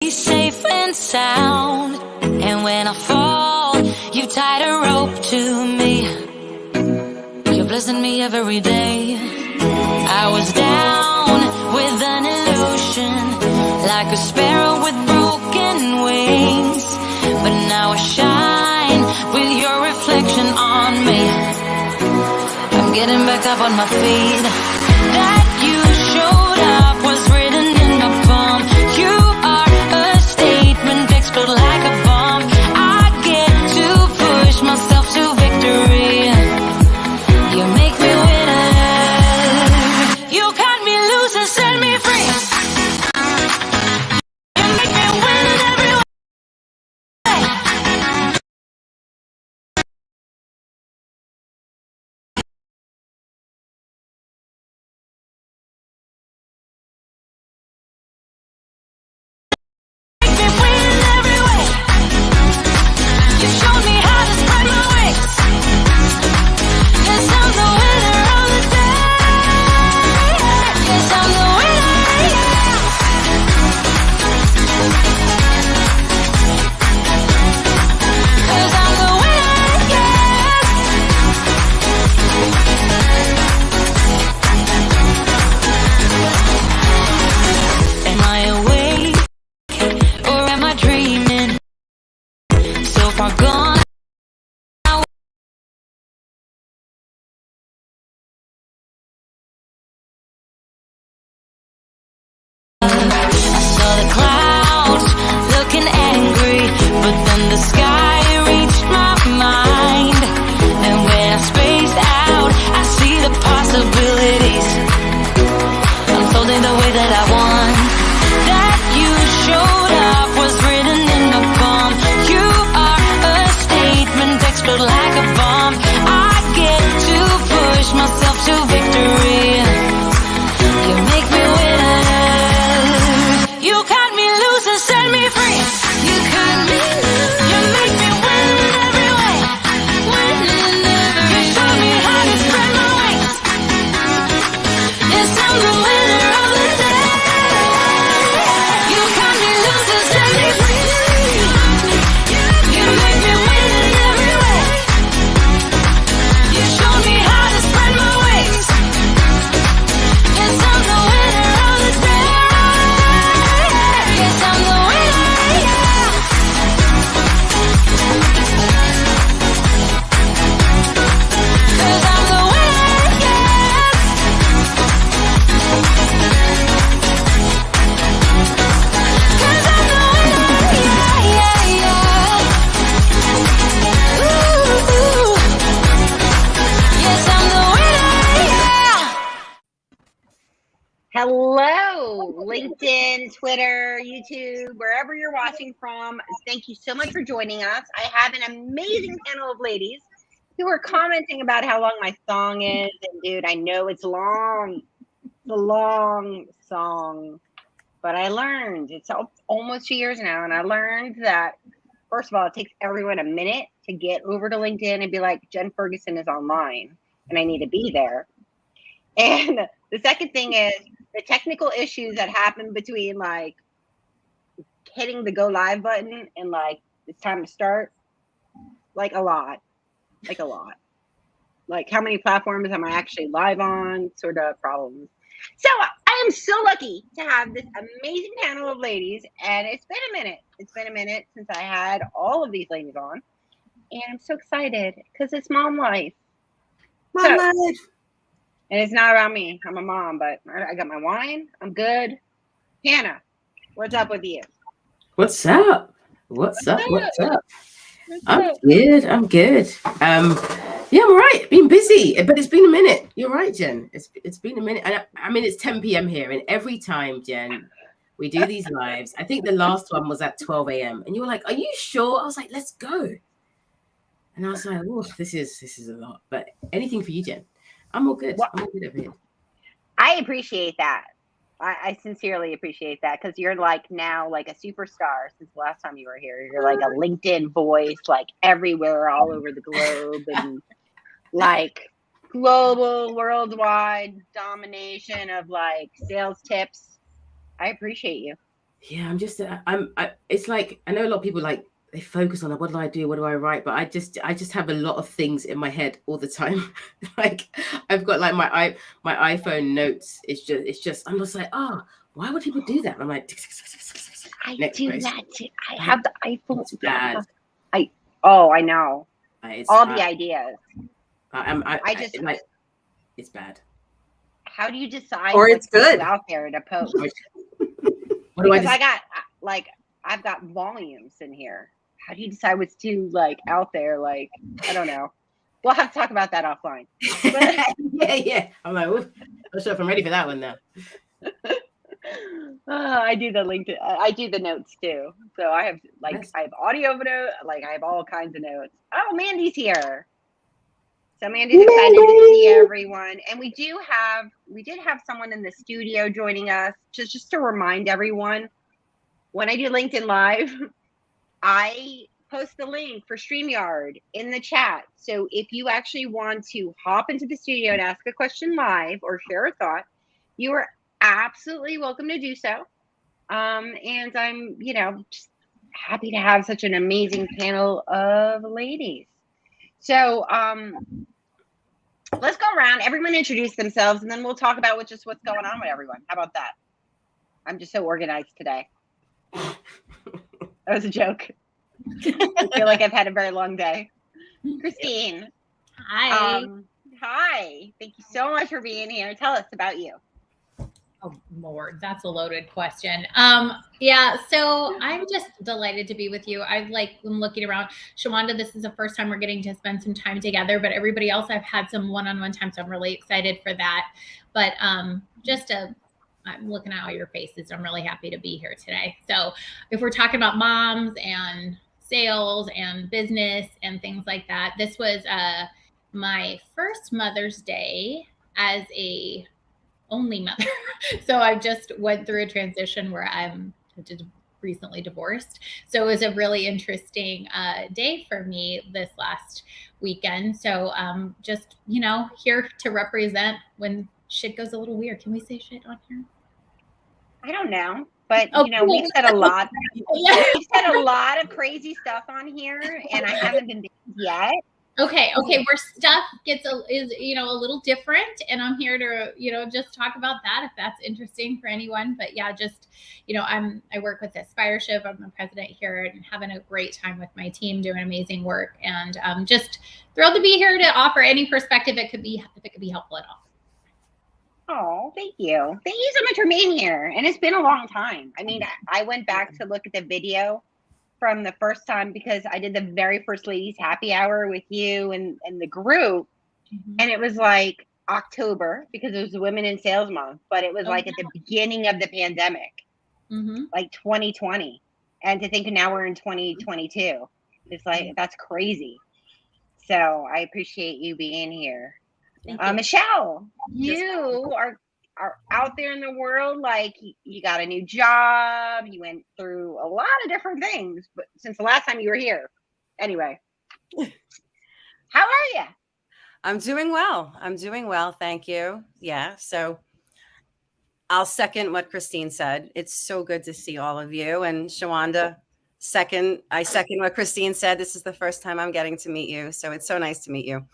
Safe and sound, and when I fall, you tied a rope to me. You're blessing me every day. I was down with an illusion, like a sparrow with broken wings, but now I shine with your reflection on me. I'm getting back up on my feet. That you showed up was written in the palm. You are a statement, explode like a bomb. I get to push myself to victory. You make me winner. You cut me loose and set me free. You make me win in every way. Make me win in every way. You showed me how to spread my wings. Yes, I'm the winner of the day. Yes, I'm the winner, yeah. 'Cause I'm the winner, yeah. Am I awake or am I dreaming? So far gone. I saw the clouds looking angry, but then the sky reached my mind. And when I spaced out, I see the possibilities unfolding the way that I want. That you showed up was written in the palm. You are a statement, explode like a bomb. I get to push myself to victory. You make me winner. You cut me loose and set me free. You cut me loose. You make me win in every way. Win in every way. You show me how to spread my wings. Yes, I'm the winner of the day. You cut me loose and set me free. You make me win in every way. You show me how to spread my wings. Yes, I'm the winner of the day. Yes, I'm the winner, yeah. 'Cause I'm the winner, yeah. 'Cause I'm the winner, yeah, yeah, yeah. Ooh. Yes, I'm the winner, yeah. Hello, LinkedIn, Twitter, YouTube, wherever you're watching from. Thank you so much for joining us. I have an amazing panel of ladies who are commenting about how long my song is. And dude, I know it's long. It's a long song. But I learned, it's almost 2 years now, and I learned that, first of all, it takes everyone a minute to get over to LinkedIn and be like, Jen Ferguson is online, and I need to be there. And the second thing is the technical issues that happen between like hitting the go live button and like it's time to start, like a lot. Like how many platforms am I actually live on, sort of problems. So I am so lucky to have this amazing panel of ladies, and it's been a minute. It's been a minute since I had all of these ladies on, and I'm so excited because it's mom life. Mom So- life. And it's not about me. I'm a mom, but I got my wine. I'm good. Hannah, what's up with you? What's up? What's up? What's up? What's I'm up? good. I'm good. Yeah, I'm all right. Been busy, but it's been a minute. You're right, Jen. It's been a minute. And I mean, it's 10 p.m. here, and every time, Jen, we do these lives. I think the last one was at 12 a.m. And you were like, "Are you sure?" I was like, "Let's go." And I was like, "Oh, this is a lot." But anything for you, Jen. I'm all good. Well- I'm all good over here. I appreciate that. I sincerely appreciate that because you're like now like a superstar since the last time you were here. You're like a LinkedIn voice, like everywhere, all over the globe, and like global, worldwide domination of like sales tips. I appreciate you. Yeah, I'm just, it's like, I know a lot of people like, they focus on like, what do I do? What do I write? But I just have a lot of things in my head all the time. Like I've got like my iPhone notes. I'm just like, oh, why would people do that? And I'm like, I next do post. that too. I Like, have the iPhone. it's Yeah. bad. I know. It's, All the ideas. like, it's bad. How do you decide Or what it's to put good. out there to post? What do I Because just, I got like I've got volumes in here. How do you decide what's too like out there? Like, I don't know. We'll have to talk about that offline. yeah. I'm like, oof, I'm not sure if I'm ready for that one now. I do the LinkedIn. I do the notes too. So I have like Yes. I have audio note. Like I have all kinds of notes. Oh, Mandy's here. So Mandy's excited to see everyone, and we did have someone in the studio joining us. Just to remind everyone, when I do LinkedIn Live, I post the link for StreamYard in the chat. So if you actually want to hop into the studio and ask a question live or share a thought, you are absolutely welcome to do so. And I'm, just happy to have such an amazing panel of ladies. So let's go around. Everyone introduce themselves, and then we'll talk about what's going on with everyone. How about that? I'm just so organized today. That was a joke. I feel like I've had a very long day. Christine. Hi. Hi. Thank you so much for being here. Tell us about you. Oh, Lord, that's a loaded question. Yeah, so I'm just delighted to be with you. I'm looking around. Shawanda, this is the first time we're getting to spend some time together, but everybody else I've had some one-on-one time, so I'm really excited for that. But I'm looking at all your faces. I'm really happy to be here today. So if we're talking about moms and sales and business and things like that, this was my first Mother's Day as a only mother. So I just went through a transition where I'm recently divorced. So it was a really interesting day for me this last weekend. So just, here to represent when shit goes a little weird. Can we say shit on here? I don't know, but cool. we've said a lot. Yeah. We've said a lot of crazy stuff on here, and I haven't been banned yet. Okay. Where stuff is a little different, and I'm here to just talk about that if that's interesting for anyone. But yeah, just I work with Aspireship. I'm the president here, and having a great time with my team, doing amazing work, and just thrilled to be here to offer any perspective if it could be helpful at all. Oh, thank you. Thank you so much for being here. And it's been a long time. I mean, I went back to look at the video from the first time because I did the very first ladies happy hour with you and the group. Mm-hmm. And it was like October because it was Women in Sales Month, but it was at the beginning of the pandemic, like 2020. And to think now we're in 2022, it's like, that's crazy. So I appreciate you being here. Michelle, you are out there in the world, like you got a new job, you went through a lot of different things, but since the last time you were here. Anyway, how are you? I'm doing well. Thank you. Yeah. So I'll second what Christine said. It's so good to see all of you. And Shawanda, I second what Christine said. This is the first time I'm getting to meet you. So it's so nice to meet you.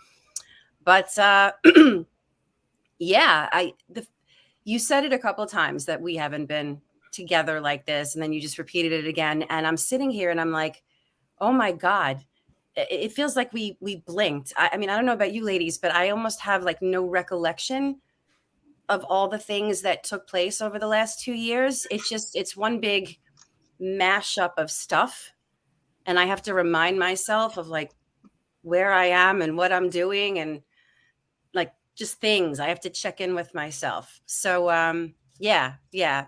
But yeah, you said it a couple of times that we haven't been together like this, and then you just repeated it again. And I'm sitting here and I'm like, oh my God, it feels like we blinked. I mean, I don't know about you ladies, but I almost have like no recollection of all the things that took place over the last 2 years. It's one big mashup of stuff. And I have to remind myself of like where I am and what I'm doing and like just things. I have to check in with myself. So yeah,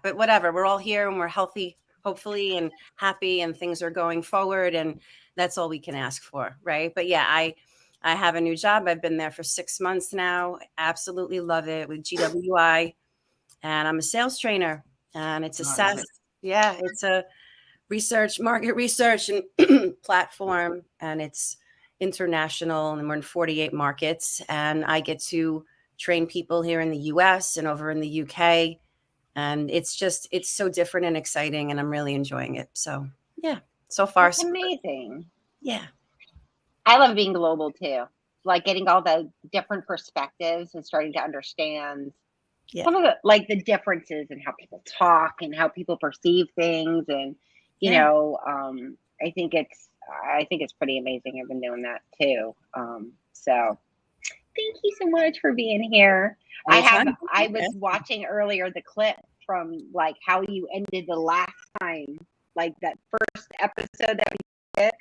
but whatever. We're all here and we're healthy, hopefully, and happy, and things are going forward, and that's all we can ask for, right? But yeah, I have a new job. I've been there for 6 months now. Absolutely love it with GWI, and I'm a sales trainer, and it's a SaaS. Yeah, it's a market research and platform, and it's international, and we're in 48 markets, and I get to train people here in the US and over in the UK. And it's so different and exciting, and I'm really enjoying it. So yeah, so far. That's amazing. Yeah. I love being global too. Like getting all the different perspectives and starting to understand some of the differences in how people talk and how people perceive things. And, I think it's pretty amazing. I've been doing that too. So thank you so much for being here. I was watching earlier the clip from like how you ended the last time, like that first episode that we did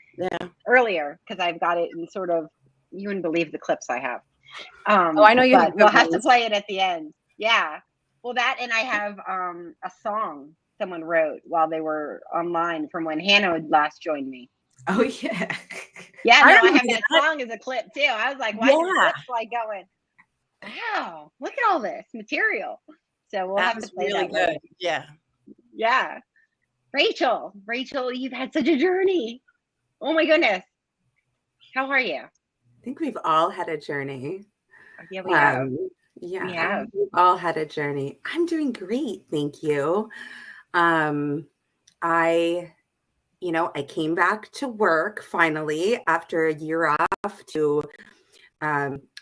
earlier, because I've got it in sort of, you wouldn't believe the clips I have. I know you. But we'll have to play it at the end. Yeah. Well, that, and I have a song someone wrote while they were online from when Hannah had last joined me. Oh yeah. Yeah, no, I have that song as a clip too. I was like, why is the clips like going, wow, look at all this material. So we'll have to play really that good. later. Yeah. Yeah. Rachel, you've had such a journey. Oh my goodness. How are you? I think we've all had a journey. Yeah, we have. Yeah, We have. we've all had a journey. I'm doing great, thank you. I came back to work finally after a year off to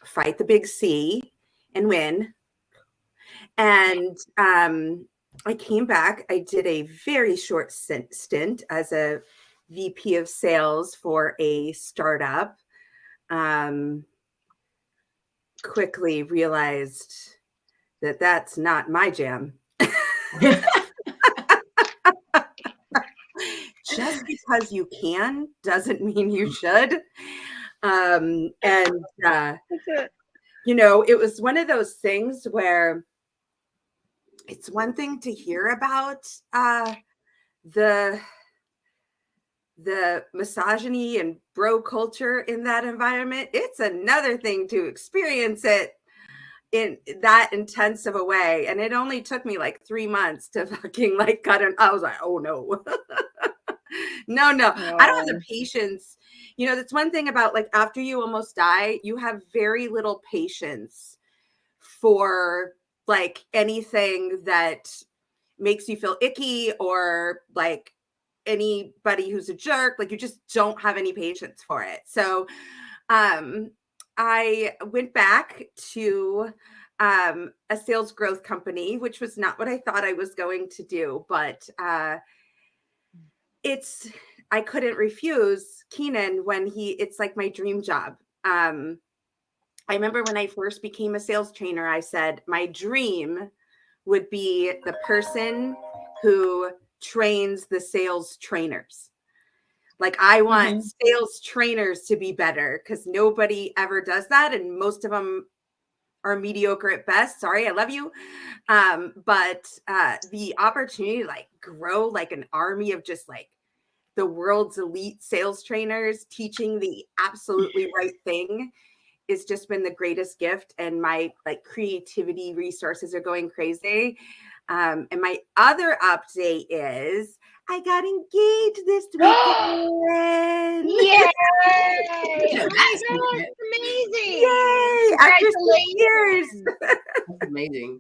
fight the big C and win. And I came back. I did a very short stint as a VP of sales for a startup. Quickly realized that that's not my jam. Just because you can doesn't mean you should. It was one of those things where it's one thing to hear about the misogyny and bro culture in that environment. It's another thing to experience it in that intense of a way. And it only took me like 3 months to fucking like cut it. I was like, oh no. No. I don't have the patience. That's one thing about like after you almost die, you have very little patience for like anything that makes you feel icky or like anybody who's a jerk. Like you just don't have any patience for it. So I went back to a sales growth company, which was not what I thought I was going to do, but I couldn't refuse Keenan when it's like my dream job. I remember when I first became a sales trainer, I said my dream would be the person who trains the sales trainers. Like I want sales trainers to be better because nobody ever does that. And most of them are mediocre at best. Sorry, I love you. But the opportunity to like grow like an army of just like the world's elite sales trainers teaching the absolutely right thing it's just been the greatest gift, and my like creativity resources are going crazy. And my other update is I got engaged this weekend. Yay! Oh my God, that's amazing. Yay! After 6 years. That's amazing.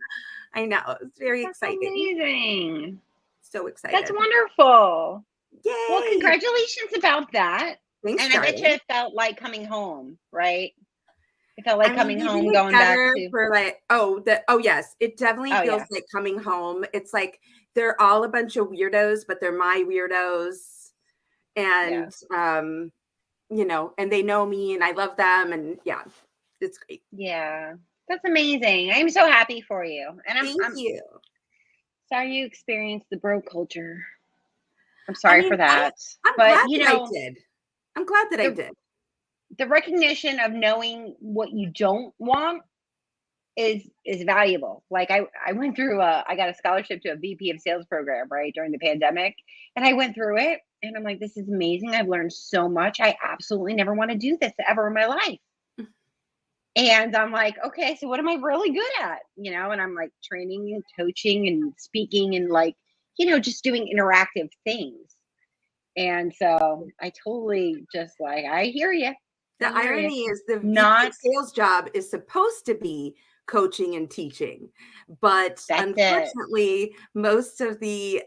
I know. It's very exciting. Amazing. So excited. That's wonderful. Yay! Well, congratulations about that. Thanks, and I bet you it felt like coming home, right? It felt like coming home, going back to for like yes, it definitely feels like coming home. It's like they're all a bunch of weirdos, but they're my weirdos, and and they know me, and I love them, and it's great. Yeah, that's amazing. I'm so happy for you, and I'm you. Sorry you experienced the bro culture. I'm sorry for that. I'm glad that I did. I'm glad that I did. The recognition of knowing what you don't want is valuable. Like I went through I got a scholarship to a VP of sales program, right, during the pandemic. And I went through it and I'm like, this is amazing. I've learned so much. I absolutely never want to do this ever in my life. And I'm like, okay, so what am I really good at? And I'm like training and coaching and speaking and like, just doing interactive things. And so I totally just like, I hear you. The irony is the not sales job is supposed to be coaching and teaching. But That's unfortunately, most of the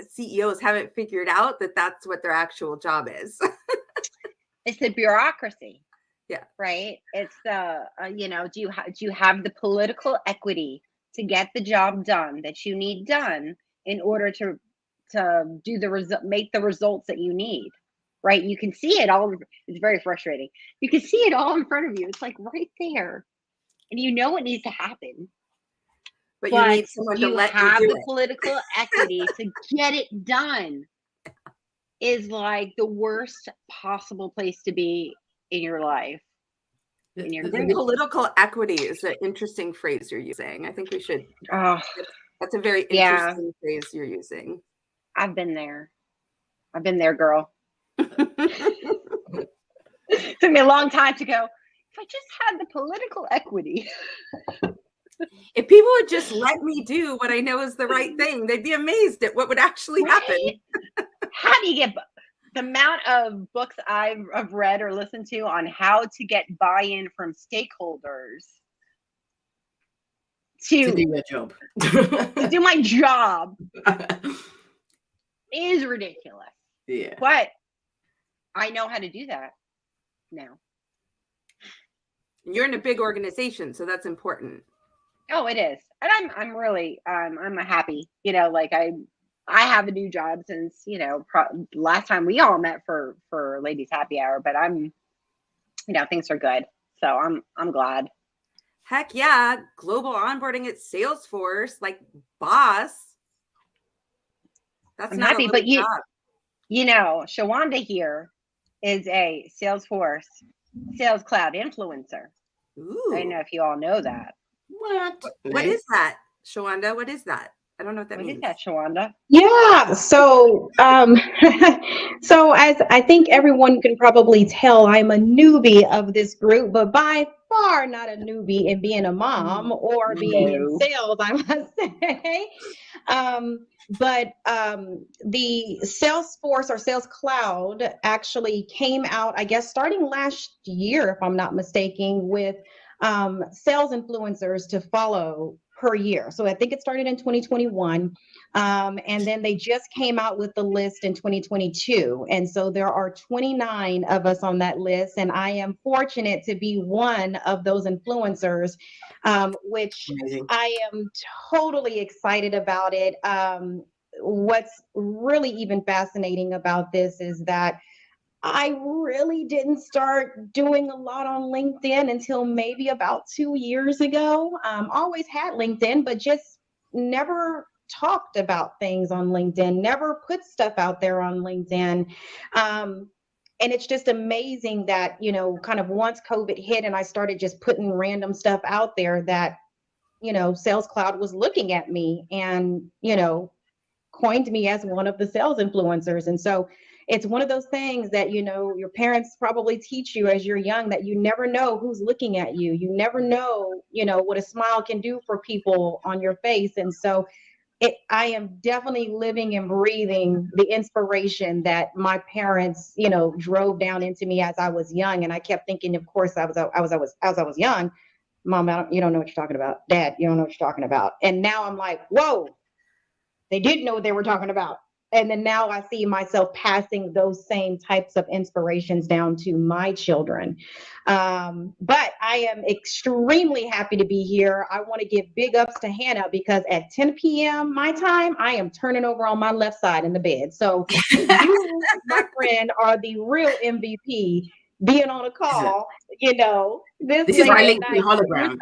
CEOs haven't figured out that that's what their actual job is. It's the bureaucracy. Yeah. Right. It's the, do you have the political equity to get the job done that you need done in order to do make the results that you need? Right. You can see it all. It's very frustrating. You can see it all in front of you. It's like right there. And you know what needs to happen. But you need someone to let you have do the it. political equity to get it done. Is like the worst possible place to be in your life. In your political equity is an interesting phrase you're using. I think we should. That's a very interesting phrase you're using. I've been there. I've been there, girl. It took me a long time to go, if I just had the political equity. If people would just let me do what I know is the right thing, they'd be amazed at what would actually happen. How do you get the amount of books I've read or listened to on how to get buy-in from stakeholders to do your job, to do my job is ridiculous. Yeah. But I know how to do that now. You're in a big organization, so that's important. Oh, it is. And I'm really, I'm happy, like I have a new job since, last time we all met for Ladies Happy Hour, but I'm, things are good. So I'm glad. Heck yeah. Global onboarding at Salesforce, like boss. That's I'm not happy, a but job. Shawanda here is a Salesforce Sales Cloud influencer. Ooh. I don't know if you all know that. What is that, Shawanda? What is that? I don't know what that means. What is that, Shawanda? Yeah, so so as I think everyone can probably tell, I'm a newbie of this group, but by far not a newbie in being a mom or being in sales, I must say. But the Salesforce or Sales Cloud actually came out, I guess, starting last year, if I'm not mistaken, with sales influencers to follow per year. So I think it started in 2021. And then they just came out with the list in 2022. And so there are 29 of us on that list. And I am fortunate to be one of those influencers, which amazing. I am totally excited about it. What's really even fascinating about this is that I really didn't start doing a lot on LinkedIn until maybe about 2 years ago. Always had LinkedIn, but just never talked about things on LinkedIn, never put stuff out there on LinkedIn. And it's just amazing that, kind of once COVID hit and I started just putting random stuff out there that, Sales Cloud was looking at me and, coined me as one of the sales influencers. And so it's one of those things that, your parents probably teach you as you're young, that you never know who's looking at you. You never know, what a smile can do for people on your face. And so I am definitely living and breathing the inspiration that my parents, drove down into me as I was young. And I kept thinking, of course, as I was young, Mom, you don't know what you're talking about. Dad, you don't know what you're talking about. And now I'm like, whoa, they didn't know what they were talking about. And then now I see myself passing those same types of inspirations down to my children. But I am extremely happy to be here. I want to give big ups to Hannah because at 10 p.m. my time, I am turning over on my left side in the bed. So you, my friend, are the real MVP being on a call, This is my LinkedIn hologram.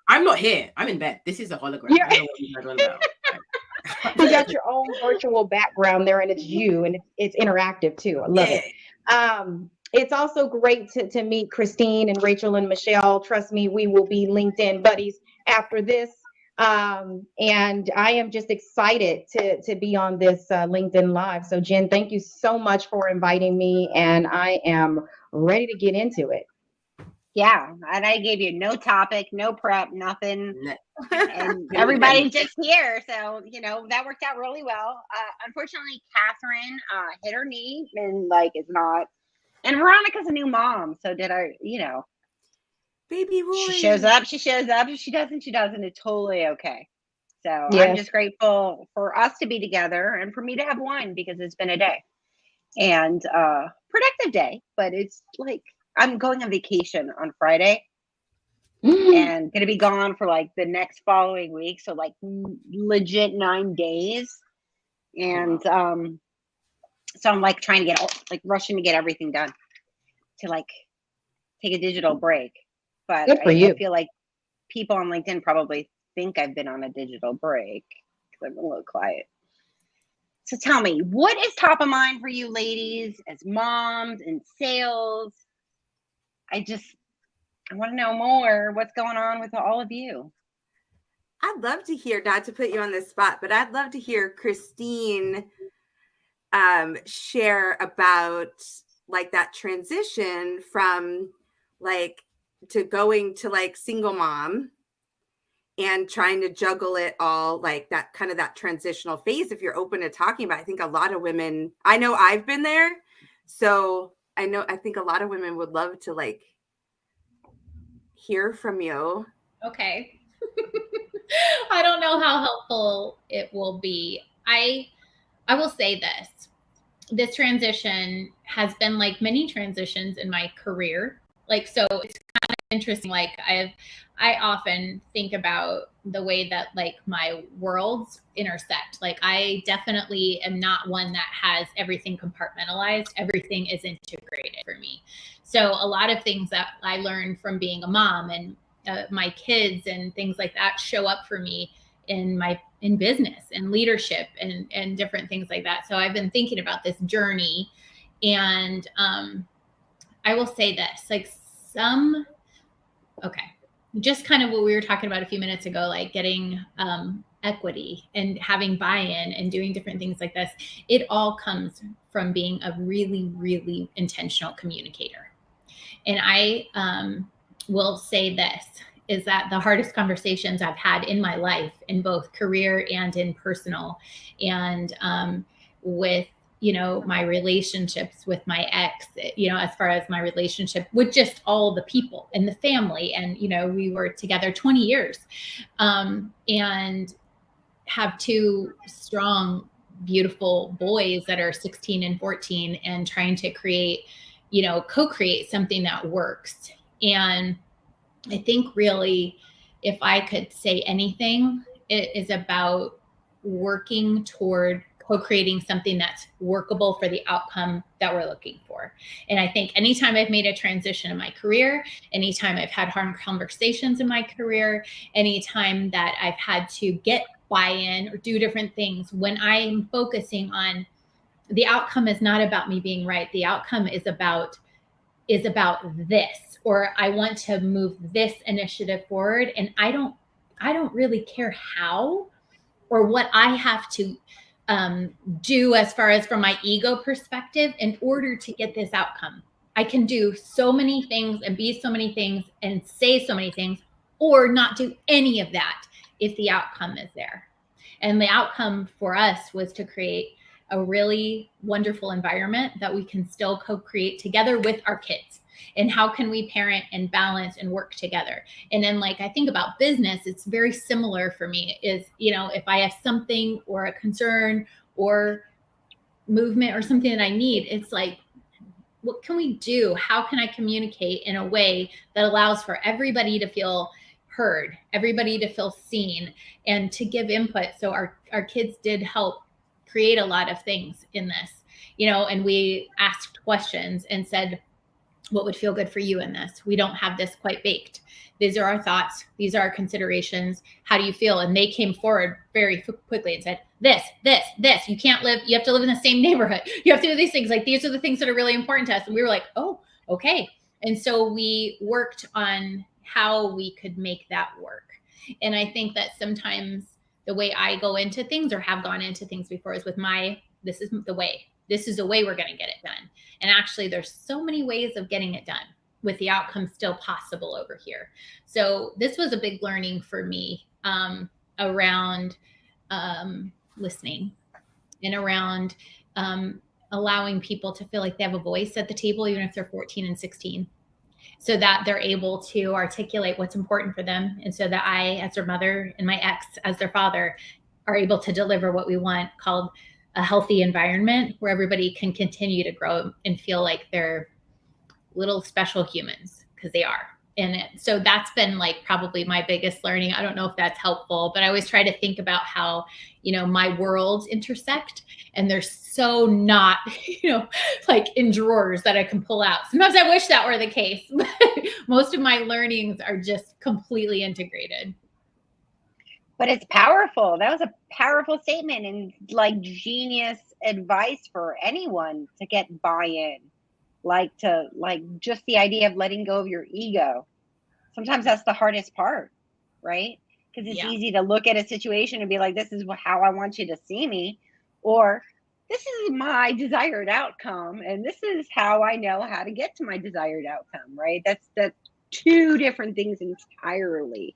I'm not here. I'm in bed. This is a hologram. Yeah. I don't know what you guys are about. You got your own virtual background there, and it's you, and it's interactive too. I love it. It's also great to meet Christine and Rachel and Michelle. Trust me, we will be LinkedIn buddies after this. And I am just excited to be on this LinkedIn Live. So Jen, thank you so much for inviting me, and I am ready to get into it. Yeah, and I gave you no topic, no prep, nothing, and everybody's just here. So, that worked out really well. Unfortunately, Catherine hit her knee and is not, and Veronica's a new mom. So Baby boy. She shows up, she shows up. If she doesn't, she doesn't. It's totally okay. So I'm Yes. just grateful for us to be together and for me to have one because it's been a day and productive day. But it's like I'm going on vacation on Friday and gonna be gone for like the next following week. So like legit 9 days. And so I'm like trying to get like rushing to get everything done to like take a digital break. But Good for I you. feel like people on LinkedIn probably think I've been on a digital break because I've been a little quiet. So tell me, what is top of mind for you ladies as moms in sales? I want to know more. What's going on with all of you? I'd love to hear, not to put you on the spot, but I'd love to hear Christine share about like that transition from like to going to like single mom and trying to juggle it all, like that kind of that transitional phase. If you're open to talking about, I think a lot of women, I know I've been there. So I think a lot of women would love to like hear from you. Okay. I don't know how helpful it will be. I will say this transition has been like many transitions in my career. Like, so it's kind of interesting. Like I often think about the way that like my worlds intersect. Like I definitely am not one that has everything compartmentalized. Everything is integrated for me. So a lot of things that I learned from being a mom and my kids and things like that show up for me in business and leadership and different things like that. So I've been thinking about this journey, and I will say this, like just kind of what we were talking about a few minutes ago, like getting equity and having buy-in and doing different things like this. It all comes from being a really, really intentional communicator. And I will say this, is that the hardest conversations I've had in my life, in both career and in personal, and with, my relationships with my ex, as far as my relationship with just all the people and the family. And, we were together 20 years and have 2 strong, beautiful boys that are 16 and 14 and trying to create, co-create something that works. And I think really, if I could say anything, it is about working toward co-creating something that's workable for the outcome that we're looking for. And I think anytime I've made a transition in my career, anytime I've had hard conversations in my career, anytime that I've had to get buy-in or do different things, when I'm focusing on the outcome is not about me being right. The outcome is about this, or I want to move this initiative forward. And I don't really care how or what I have to do as far as from my ego perspective in order to get this outcome. I can do so many things and be so many things and say so many things, or not do any of that if the outcome is there. And the outcome for us was to create a really wonderful environment that we can still co-create together with our kids. And how can we parent and balance and work together? And then like I think about business, it's very similar for me is, if I have something or a concern or movement or something that I need, it's like, what can we do? How can I communicate in a way that allows for everybody to feel heard, everybody to feel seen, and to give input? So our kids did help create a lot of things in this, and we asked questions and said, what would feel good for you in this? We don't have this quite baked. These are our thoughts. These are our considerations. How do you feel? And they came forward very quickly and said, this. You can't live, you have to live in the same neighborhood. You have to do these things. Like, these are the things that are really important to us. And we were like, oh, okay. And so we worked on how we could make that work. And I think that sometimes the way I go into things or have gone into things before is with this is the way. This is the way we're going to get it done. And actually, there's so many ways of getting it done with the outcome still possible over here. So this was a big learning for me around listening and around allowing people to feel like they have a voice at the table, even if they're 14 and 16. so that they're able to articulate what's important for them. And so that I, as their mother, and my ex, as their father, are able to deliver what we want, called a healthy environment where everybody can continue to grow and feel like they're little special humans, because they are in it. So that's been like probably my biggest learning. I don't know if that's helpful, but I always try to think about how, my worlds intersect, and they're so not, like in drawers that I can pull out. Sometimes I wish that were the case, but most of my learnings are just completely integrated. But it's powerful. That was a powerful statement, and like genius advice for anyone to get buy-in. Just the idea of letting go of your ego. Sometimes that's the hardest part, right? Because it's easy to look at a situation and be like, this is how I want you to see me, or this is my desired outcome, and this is how I know how to get to my desired outcome, right? That's two different things entirely.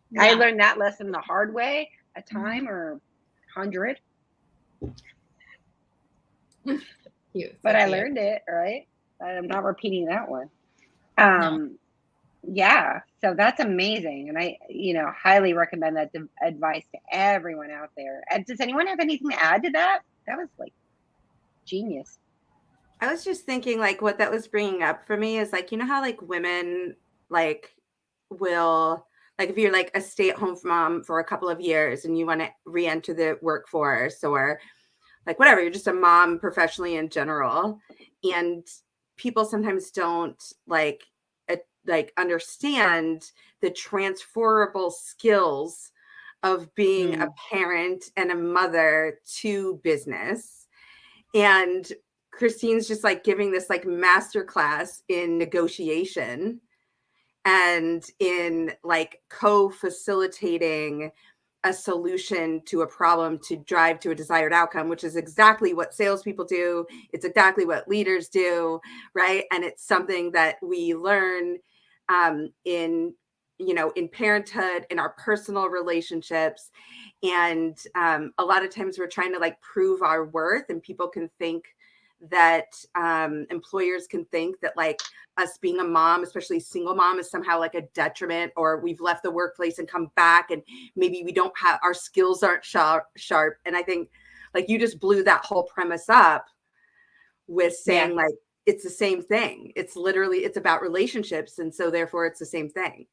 Yeah. I learned that lesson the hard way, a time or 100. But I learned it, right? I'm not repeating that one. No. Yeah, so that's amazing. And I, highly recommend that advice to everyone out there. Does anyone have anything to add to that? That was like genius. I was just thinking, like, what that was bringing up for me is like, how like women like will, like, if you're like a stay-at-home mom for a couple of years and you want to re-enter the workforce, or like whatever, you're just a mom professionally in general, and people sometimes don't like understand the transferable skills of being a parent and a mother to business. And Christine's just like giving this like masterclass in negotiation and in like co-facilitating a solution to a problem to drive to a desired outcome, which is exactly what salespeople do. It's exactly what leaders do, right? And it's something that we learn in parenthood, in our personal relationships. And a lot of times we're trying to like prove our worth, and people can think that employers can think that like us being a mom, especially single mom, is somehow like a detriment, or we've left the workplace and come back and maybe we don't have, our skills aren't sharp. And I think like you just blew that whole premise up with saying like, it's the same thing. It's literally, it's about relationships. And so therefore it's the same thing.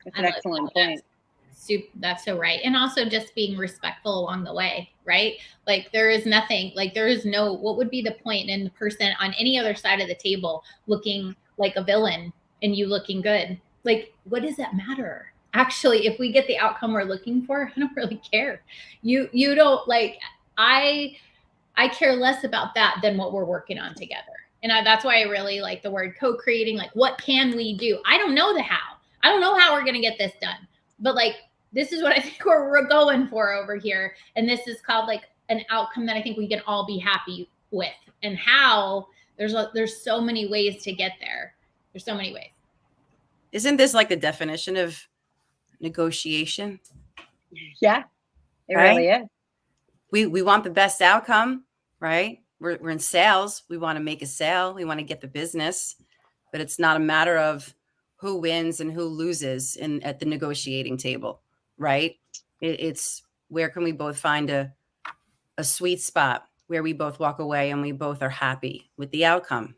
That's an excellent point. That's so right. And also just being respectful along the way, right? Like there is nothing, like there is no, what would be the point in the person on any other side of the table looking like a villain and you looking good? Like, what does that matter? Actually, if we get the outcome we're looking for, I don't really care. You don't like, I care less about that than what we're working on together. And that's why I really like the word co-creating. Like, what can we do? I don't know the how. I don't know how we're going to get this done, but like, this is what I think we're going for over here. And this is called like an outcome that I think we can all be happy with. And how there's so many ways to get there. There's so many ways. Isn't this like the definition of negotiation? Yeah, it really is. We want the best outcome, right? We're in sales. We want to make a sale. We want to get the business, but it's not a matter of who wins and who loses at the negotiating table, right? It's where can we both find a sweet spot where we both walk away and we both are happy with the outcome.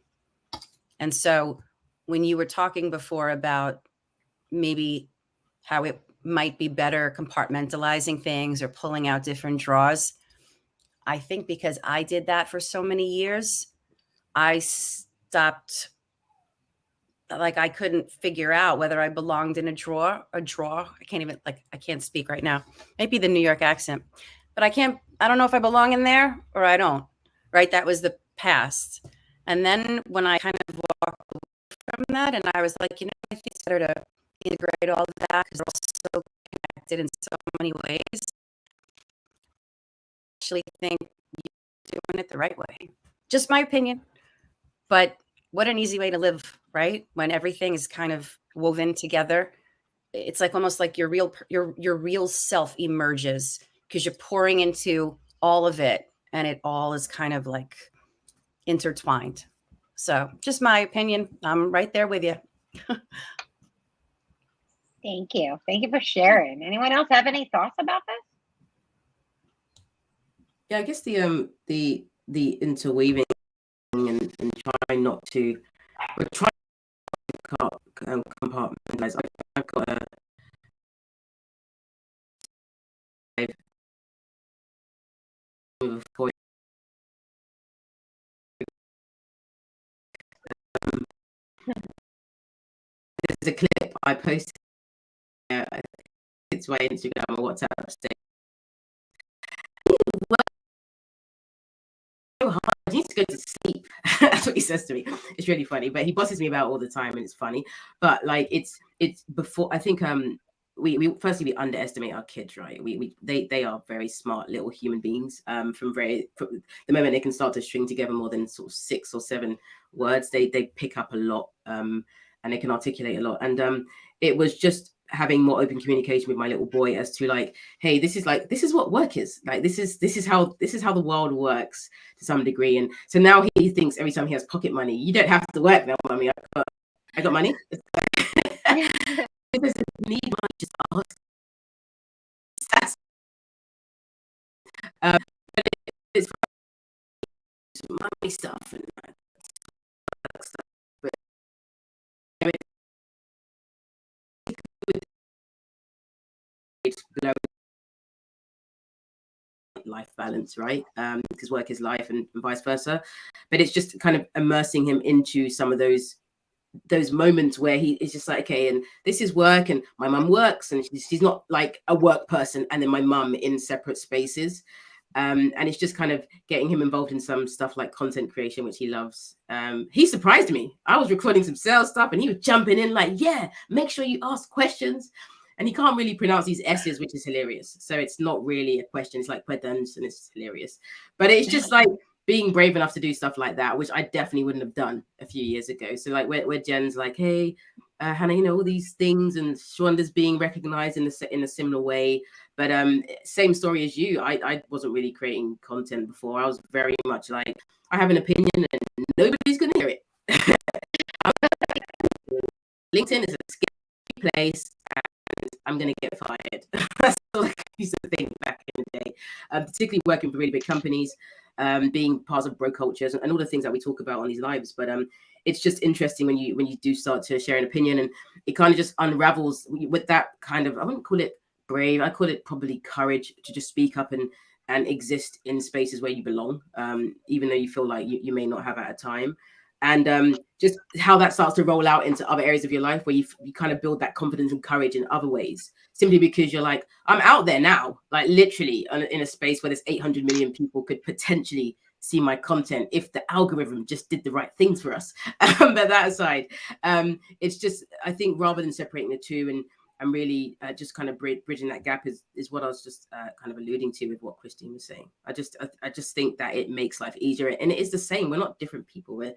And so when you were talking before about maybe how it might be better compartmentalizing things or pulling out different draws, I think because I did that for so many years, I stopped. Like I couldn't figure out whether I belonged in a drawer. I can't speak right now. Maybe the New York accent, but I don't know if I belong in there or I don't, right? That was the past. And then when I kind of walked away from that and I was like, I think it's better to integrate all of that because we're all so connected in so many ways. I actually think you're doing it the right way. Just my opinion, but what an easy way to live, right? When everything is kind of woven together, it's like almost like your real self emerges because you're pouring into all of it and it all is kind of like intertwined. So just my opinion. I'm right there with you. Thank you. Thank you for sharing. Anyone else have any thoughts about this? Yeah, I guess the interweaving and trying not to, we're trying to compartmentalize. I've got a there's a clip I posted. It's my Instagram or WhatsApp state. I need to go to sleep. That's what he says to me. It's really funny, but he bosses me about all the time, and it's funny. But like, it's before. I think we firstly we underestimate our kids, right? They are very smart little human beings. From the moment they can start to string together more than sort of 6 or 7 words, they pick up a lot, and they can articulate a lot. And it was just having more open communication with my little boy as to like, hey, this is what work is like. This is how the world works to some degree. And so now he thinks every time he has pocket money, you don't have to work now, mommy. I got money. It doesn't need money, just ask. But it's money stuff and stuff. But it's below life balance, right? Because work is life and vice versa. But it's just kind of immersing him into some of those moments where he is just like, okay, and this is work, and my mum works, and she's not like a work person, and then my mum in separate spaces. And it's just kind of getting him involved in some stuff like content creation, which he loves. He surprised me. I was recording some sales stuff and he was jumping in like, yeah, make sure you ask questions. And he can't really pronounce these S's, which is hilarious. So it's not really a question. It's like pedants, and it's hilarious. But it's just like being brave enough to do stuff like that, which I definitely wouldn't have done a few years ago. So like where Jen's like, hey, Hannah, you know, all these things, and Shawanda's being recognized in a similar way. But same story as you. I wasn't really creating content before. I was very much like, I have an opinion and nobody's going to hear it. LinkedIn is a scary place, and I'm going to get fired. That's all I used to think back in the day, particularly working for really big companies, being part of bro cultures and all the things that we talk about on these lives. But it's just interesting when you do start to share an opinion, and it kind of just unravels with that kind of, I wouldn't call it brave, I call it probably courage to just speak up and exist in spaces where you belong, even though you feel like you may not have at a time. And just how that starts to roll out into other areas of your life where you kind of build that confidence and courage in other ways, simply because you're like, I'm out there now, like literally in a space where there's 800 million people could potentially see my content if the algorithm just did the right things for us. But that aside, it's just, I think rather than separating the two and really just kind of bridging that gap is what I was just kind of alluding to with what Christine was saying. I just think that it makes life easier, and it is the same. We're not different people. We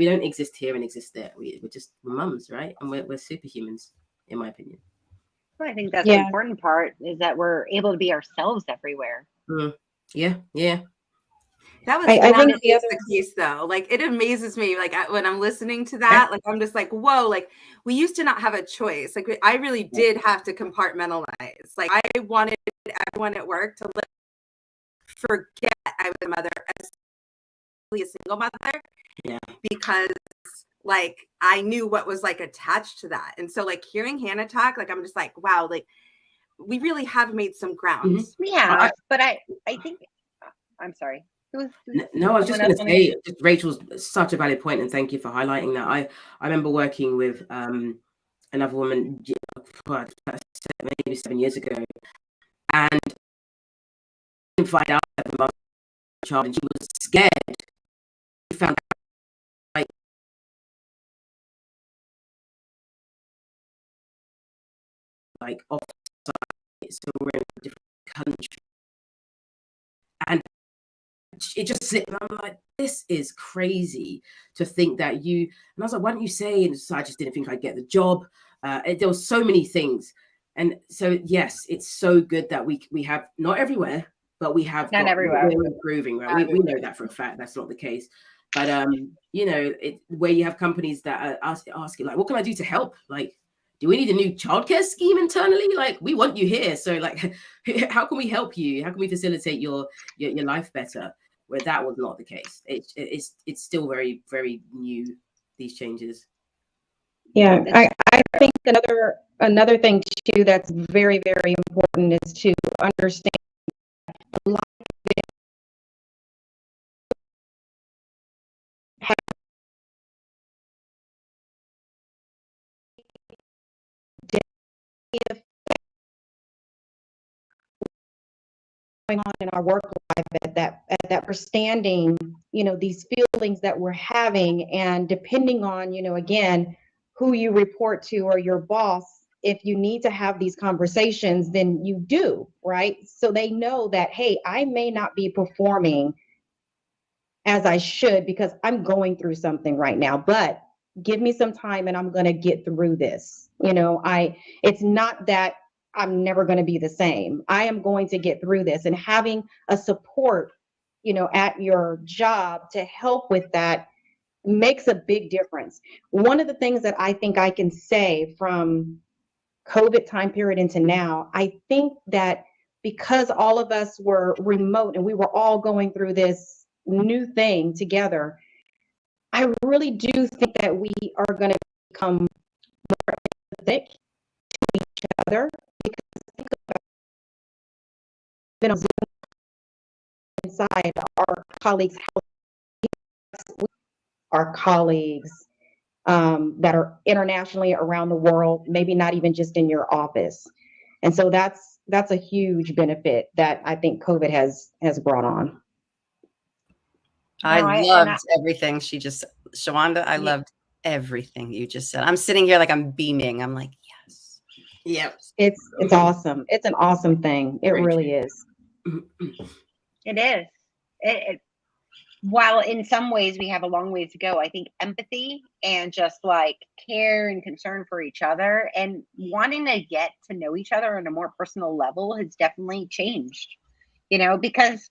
don't exist here and exist there. We're mums, right? And we're superhumans, in my opinion. Well, I think that's the important part, is that we're able to be ourselves everywhere. Yeah. That was not the case though. Like, it amazes me. Like when I'm listening to that, like I'm just like, whoa, like we used to not have a choice. Like I really did have to compartmentalize. Like I wanted everyone at work to forget I was a mother, especially a single mother. Yeah. Because like I knew what was like attached to that. And so like hearing Hannah talk, like I'm just like, wow, like we really have made some ground. Mm-hmm. Yeah, but I think, I'm sorry. No, I was just going to say, Rachel's such a valid point, and thank you for highlighting that. I remember working with another woman maybe 7 years ago, and I didn't find out that the mother was a child, and she was scared. She found out like offsite, so we're in a different country, and it just slipped. And I'm like, this is crazy to think that you. And I was like, why don't you say? And so I just didn't think I'd get the job. There was so many things, and so yes, it's so good that we have, not everywhere, but we have Not everywhere. we're improving, right? We know that for a fact. That's not the case. But you know, where you have companies that are asking, like, what can I do to help? Like, do we need a new childcare scheme internally? Like, we want you here. So like, how can we help you? How can we facilitate your life better? Where that was not the case. It's still very, very new, these changes. Yeah, I think another thing too that's very, very important is to understand a lot of it has going on in our work life at that we're standing, you know, these feelings that we're having, and depending on, you know, again, who you report to or your boss, if you need to have these conversations, then you do, right? So they know that, hey, I may not be performing as I should because I'm going through something right now, but give me some time and I'm going to get through this. You know, it's not that I'm never going to be the same. I am going to get through this, and having a support, you know, at your job to help with that makes a big difference. One of the things that I think I can say from COVID time period into now, I think that because all of us were remote and we were all going through this new thing together, I really do think that we are going to become more empathetic to each other, because think about been on Zoom inside our colleagues' houses, our colleagues that are internationally around the world, maybe not even just in your office. And so that's a huge benefit that I think COVID has brought on. I No, loved everything Shawanda, I loved everything you just said. I'm sitting here like I'm beaming. I'm like, yes. Yep. It's awesome. It's an awesome thing. It really is. It is. While in some ways we have a long ways to go, I think empathy and just like care and concern for each other and wanting to get to know each other on a more personal level has definitely changed, you know, because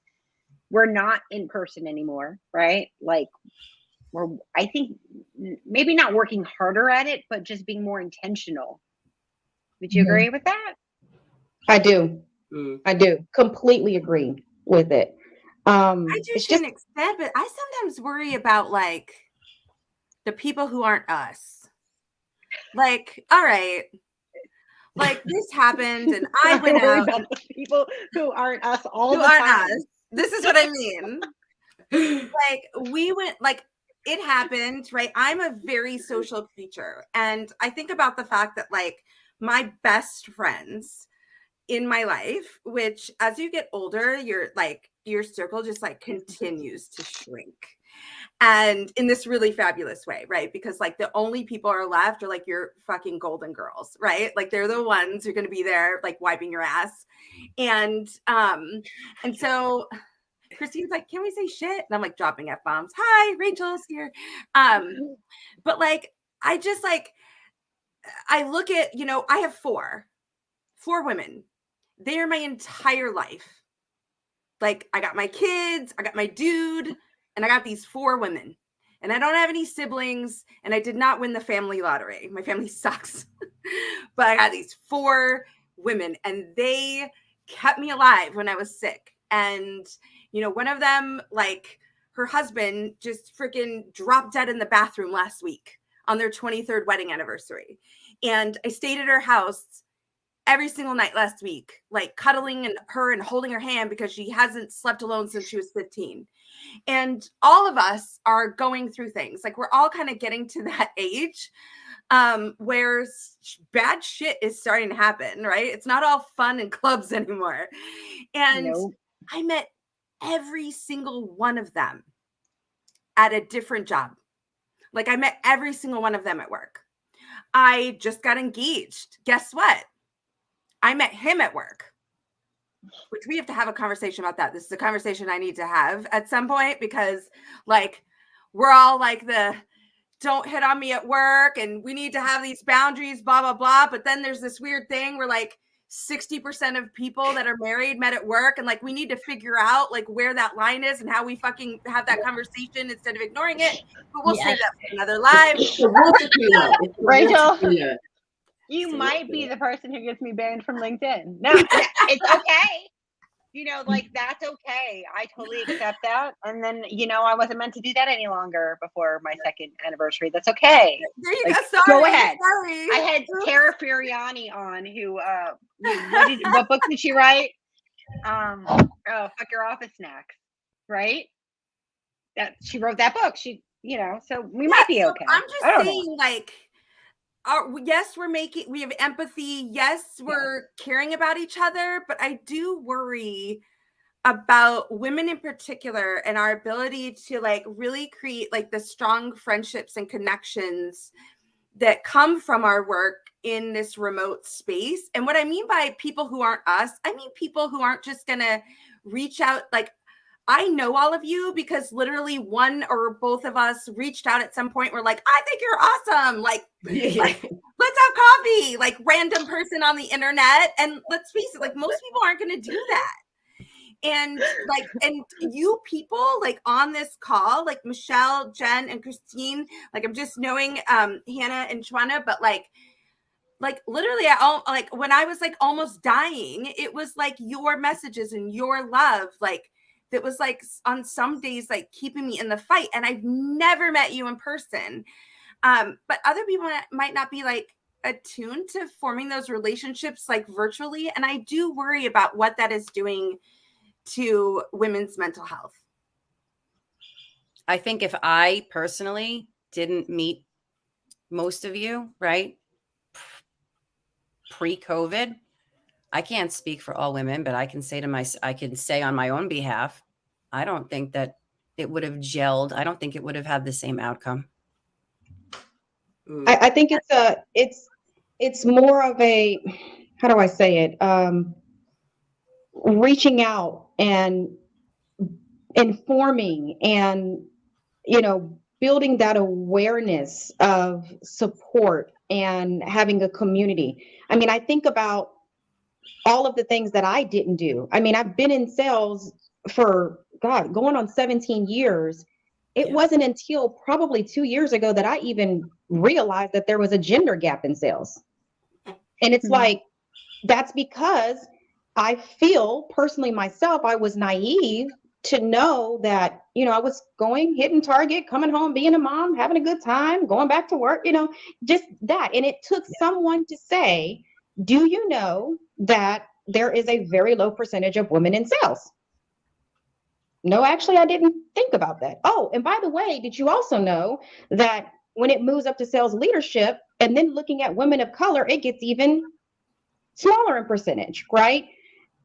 we're not in person anymore, right? Like I think maybe not working harder at it, but just being more intentional. Would you agree with that? I do. I do completely agree with it. I do to an extent, but I sometimes worry about like the people who aren't us. Like, all right, like this happened, and I went out. People who aren't us all who the aren't time. us. This is what I mean. Like we went, like it happened, right? I'm a very social creature, and I think about the fact that like my best friends in my life, which as you get older, your circle just like continues to shrink, and in this really fabulous way, right? Because like the only people are left are like your fucking golden girls, right? Like they're the ones who are going to be there like wiping your ass. And so Christine's like, can we say shit? And I'm like dropping F-bombs. Hi, Rachel's here. But like I just like I look at, you know, I have four women. They are my entire life. Like I got my kids, I got my dude, and I got these four women. And I don't have any siblings, and I did not win the family lottery. My family sucks. But I got these four women, and they kept me alive when I was sick. And, you know, one of them, like her husband just freaking dropped dead in the bathroom last week on their 23rd wedding anniversary. And I stayed at her house every single night last week, like cuddling her and holding her hand because she hasn't slept alone since she was 15. And all of us are going through things. Like we're all kind of getting to that age where bad shit is starting to happen, right? It's not all fun and clubs anymore. And I met every single one of them at a different job. Like I met every single one of them at work. I just got engaged. Guess what? I met him at work, which we have to have a conversation about that. This is a conversation I need to have at some point because like we're all like the don't hit on me at work and we need to have these boundaries, blah, blah, blah. But then there's this weird thing where like 60% of people that are married met at work, and like we need to figure out like where that line is and how we fucking have that conversation instead of ignoring it. But we'll save that for another live. It's the water cooler. It's the Rachel, water cooler. you might be the person who gets me banned from LinkedIn. No, it's okay. You know, like that's okay. I totally accept that. And then, you know, I wasn't meant to do that any longer before my second anniversary. That's okay. There you Like, go. Sorry, go ahead. Sorry. I had Tara Furiani on who what book did she write? Fuck Your Office Snacks, right? That she wrote that book. She, you know, so we might be okay. I'm just saying, like, yes, we have empathy. Yes, we're caring about each other, but I do worry about women in particular and our ability to like really create like the strong friendships and connections that come from our work in this remote space. And what I mean by people who aren't us, I mean people who aren't just gonna reach out. Like, I know all of you because literally one or both of us reached out at some point. We're like, I think you're awesome. Like, let's have coffee. Like, random person on the internet. And let's face it, like most people aren't going to do that. And like, and you people like on this call, like Michelle, Jen, and Christine, like I'm just knowing Hannah and Shwana, but like literally like when I was like almost dying, it was like your messages and your love, like that was like on some days like keeping me in the fight. And I've never met you in person, but other people might not be like attuned to forming those relationships like virtually, and I do worry about what that is doing to women's mental health. I think if I personally didn't meet most of you, right, pre-COVID, I can't speak for all women, but I can say on my own behalf, I don't think that it would have gelled. I don't think it would have had the same outcome. I think it's more of a, how do I say it? Reaching out and informing and, you know, building that awareness of support and having a community. I mean, I think about all of the things that I didn't do. I mean, I've been in sales for going on 17 years. It wasn't until probably 2 years ago that I even realized that there was a gender gap in sales. And it's like, that's because I feel personally myself, I was naive to know that, you know, I was hitting target, coming home, being a mom, having a good time, going back to work, you know, just that. And it took someone to say, do you know that there is a very low percentage of women in sales? No, actually, I didn't think about that. Oh, and by the way, did you also know that when it moves up to sales leadership and then looking at women of color, it gets even smaller in percentage, right?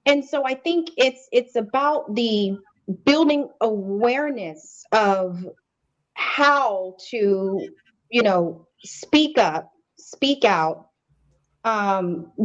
And so I think it's about the building awareness of how to, you know, speak up, speak out,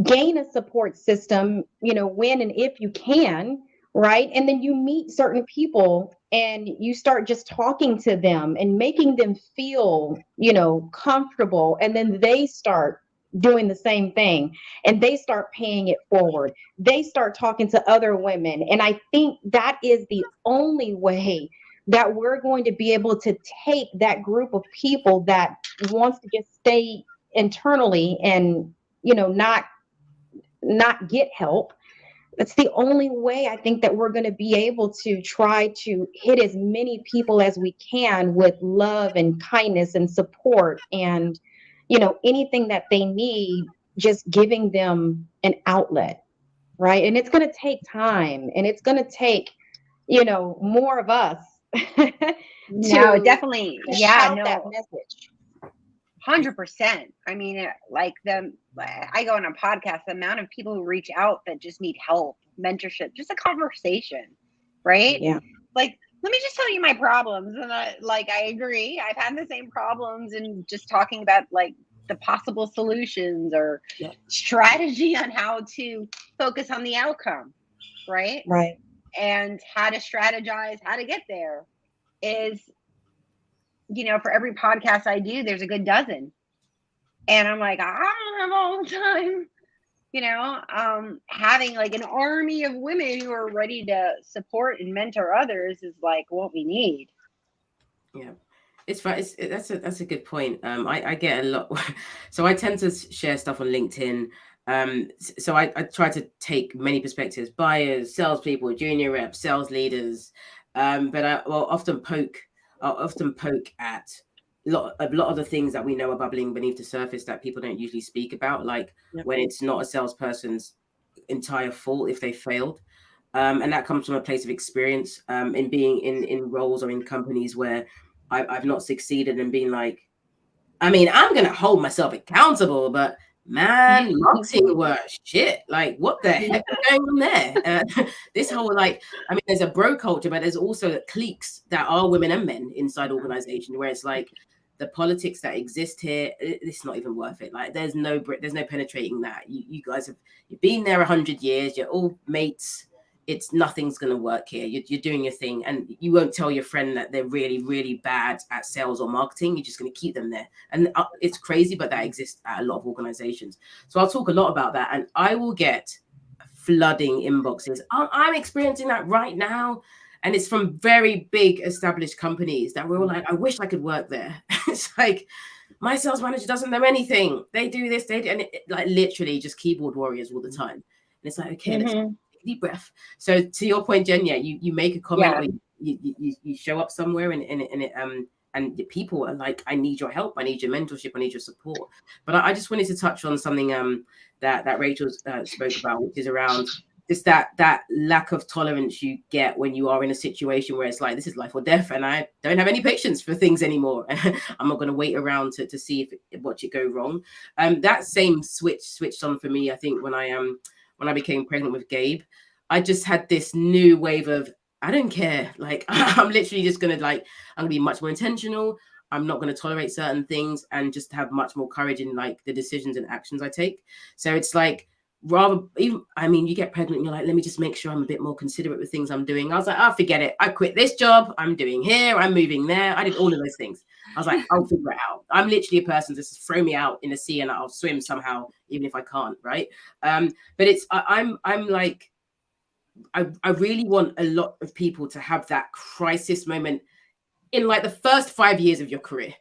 gain a support system, you know, when and if you can, right? And then you meet certain people and you start just talking to them and making them feel, you know, comfortable. And then they start doing the same thing and they start paying it forward. They start talking to other women. And I think that is the only way that we're going to be able to take that group of people that wants to just stay internally and, you know, not get help. That's the only way I think that we're going to be able to try to hit as many people as we can with love and kindness and support and, you know, anything that they need, just giving them an outlet, right? And it's going to take time and it's going to take, you know, more of us No, definitely. Yeah, no. that message. 100%. I mean, like I go on a podcast, the amount of people who reach out that just need help, mentorship, just a conversation, right? Yeah. Like, let me just tell you my problems. And I agree. I've had the same problems, and just talking about like the possible solutions or strategy on how to focus on the outcome, right? Right. And how to strategize, how to get there is, you know, for every podcast I do, there's a good dozen. And I'm like, I don't have all the time. Having like an army of women who are ready to support and mentor others is like what we need. Yeah, it's fine. That's a good point. I get a lot. So I tend to share stuff on LinkedIn. So I try to take many perspectives: buyers, salespeople, junior reps, sales leaders. But I'll often poke at a lot of the things that we know are bubbling beneath the surface that people don't usually speak about, like when it's not a salesperson's entire fault if they failed. And that comes from a place of experience in being in roles or in companies where I've not succeeded and being like, I mean, I'm going to hold myself accountable, but man, marketing were shit. Like, what the heck is going on there? This whole, like, I mean, there's a bro culture, but there's also cliques that are women and men inside organizations where it's like the politics that exist here, it's not even worth it. Like, there's no penetrating that. You guys you've been there 100 years. You're all mates. Nothing's going to work here. You're doing your thing, and you won't tell your friend that they're really, really bad at sales or marketing. You're just going to keep them there. And it's crazy, but that exists at a lot of organizations. So I'll talk a lot about that, and I will get flooding inboxes. I'm experiencing that right now. And it's from very big established companies that we're all like, I wish I could work there. It's like, my sales manager doesn't know anything. They do this, they do, and like literally just keyboard warriors all the time. And it's like, okay, let's take a deep breath. So to your point, Jen, you make a comment or you show up somewhere and the people are like, I need your help, I need your mentorship, I need your support. But I just wanted to touch on something that Rachel spoke about, which is around just that lack of tolerance you get when you are in a situation where it's like, this is life or death, and I don't have any patience for things anymore. I'm not going to wait around to see if watch it go wrong. That same switched on for me, I think, when I became pregnant with Gabe. I just had this new wave of, I don't care. Like, I'm literally just going to I'm going to be much more intentional. I'm not going to tolerate certain things and just have much more courage in like the decisions and actions I take. So it's like, you get pregnant and you're like, let me just make sure I'm a bit more considerate with things I'm doing. I was like, forget it. I quit this job. I'm doing here. I'm moving there. I did all of those things. I was like, I'll figure it out. I'm literally a person to just throw me out in the sea and I'll swim somehow, even if I can't. Right. But I'm like, I really want a lot of people to have that crisis moment in like the first 5 years of your career.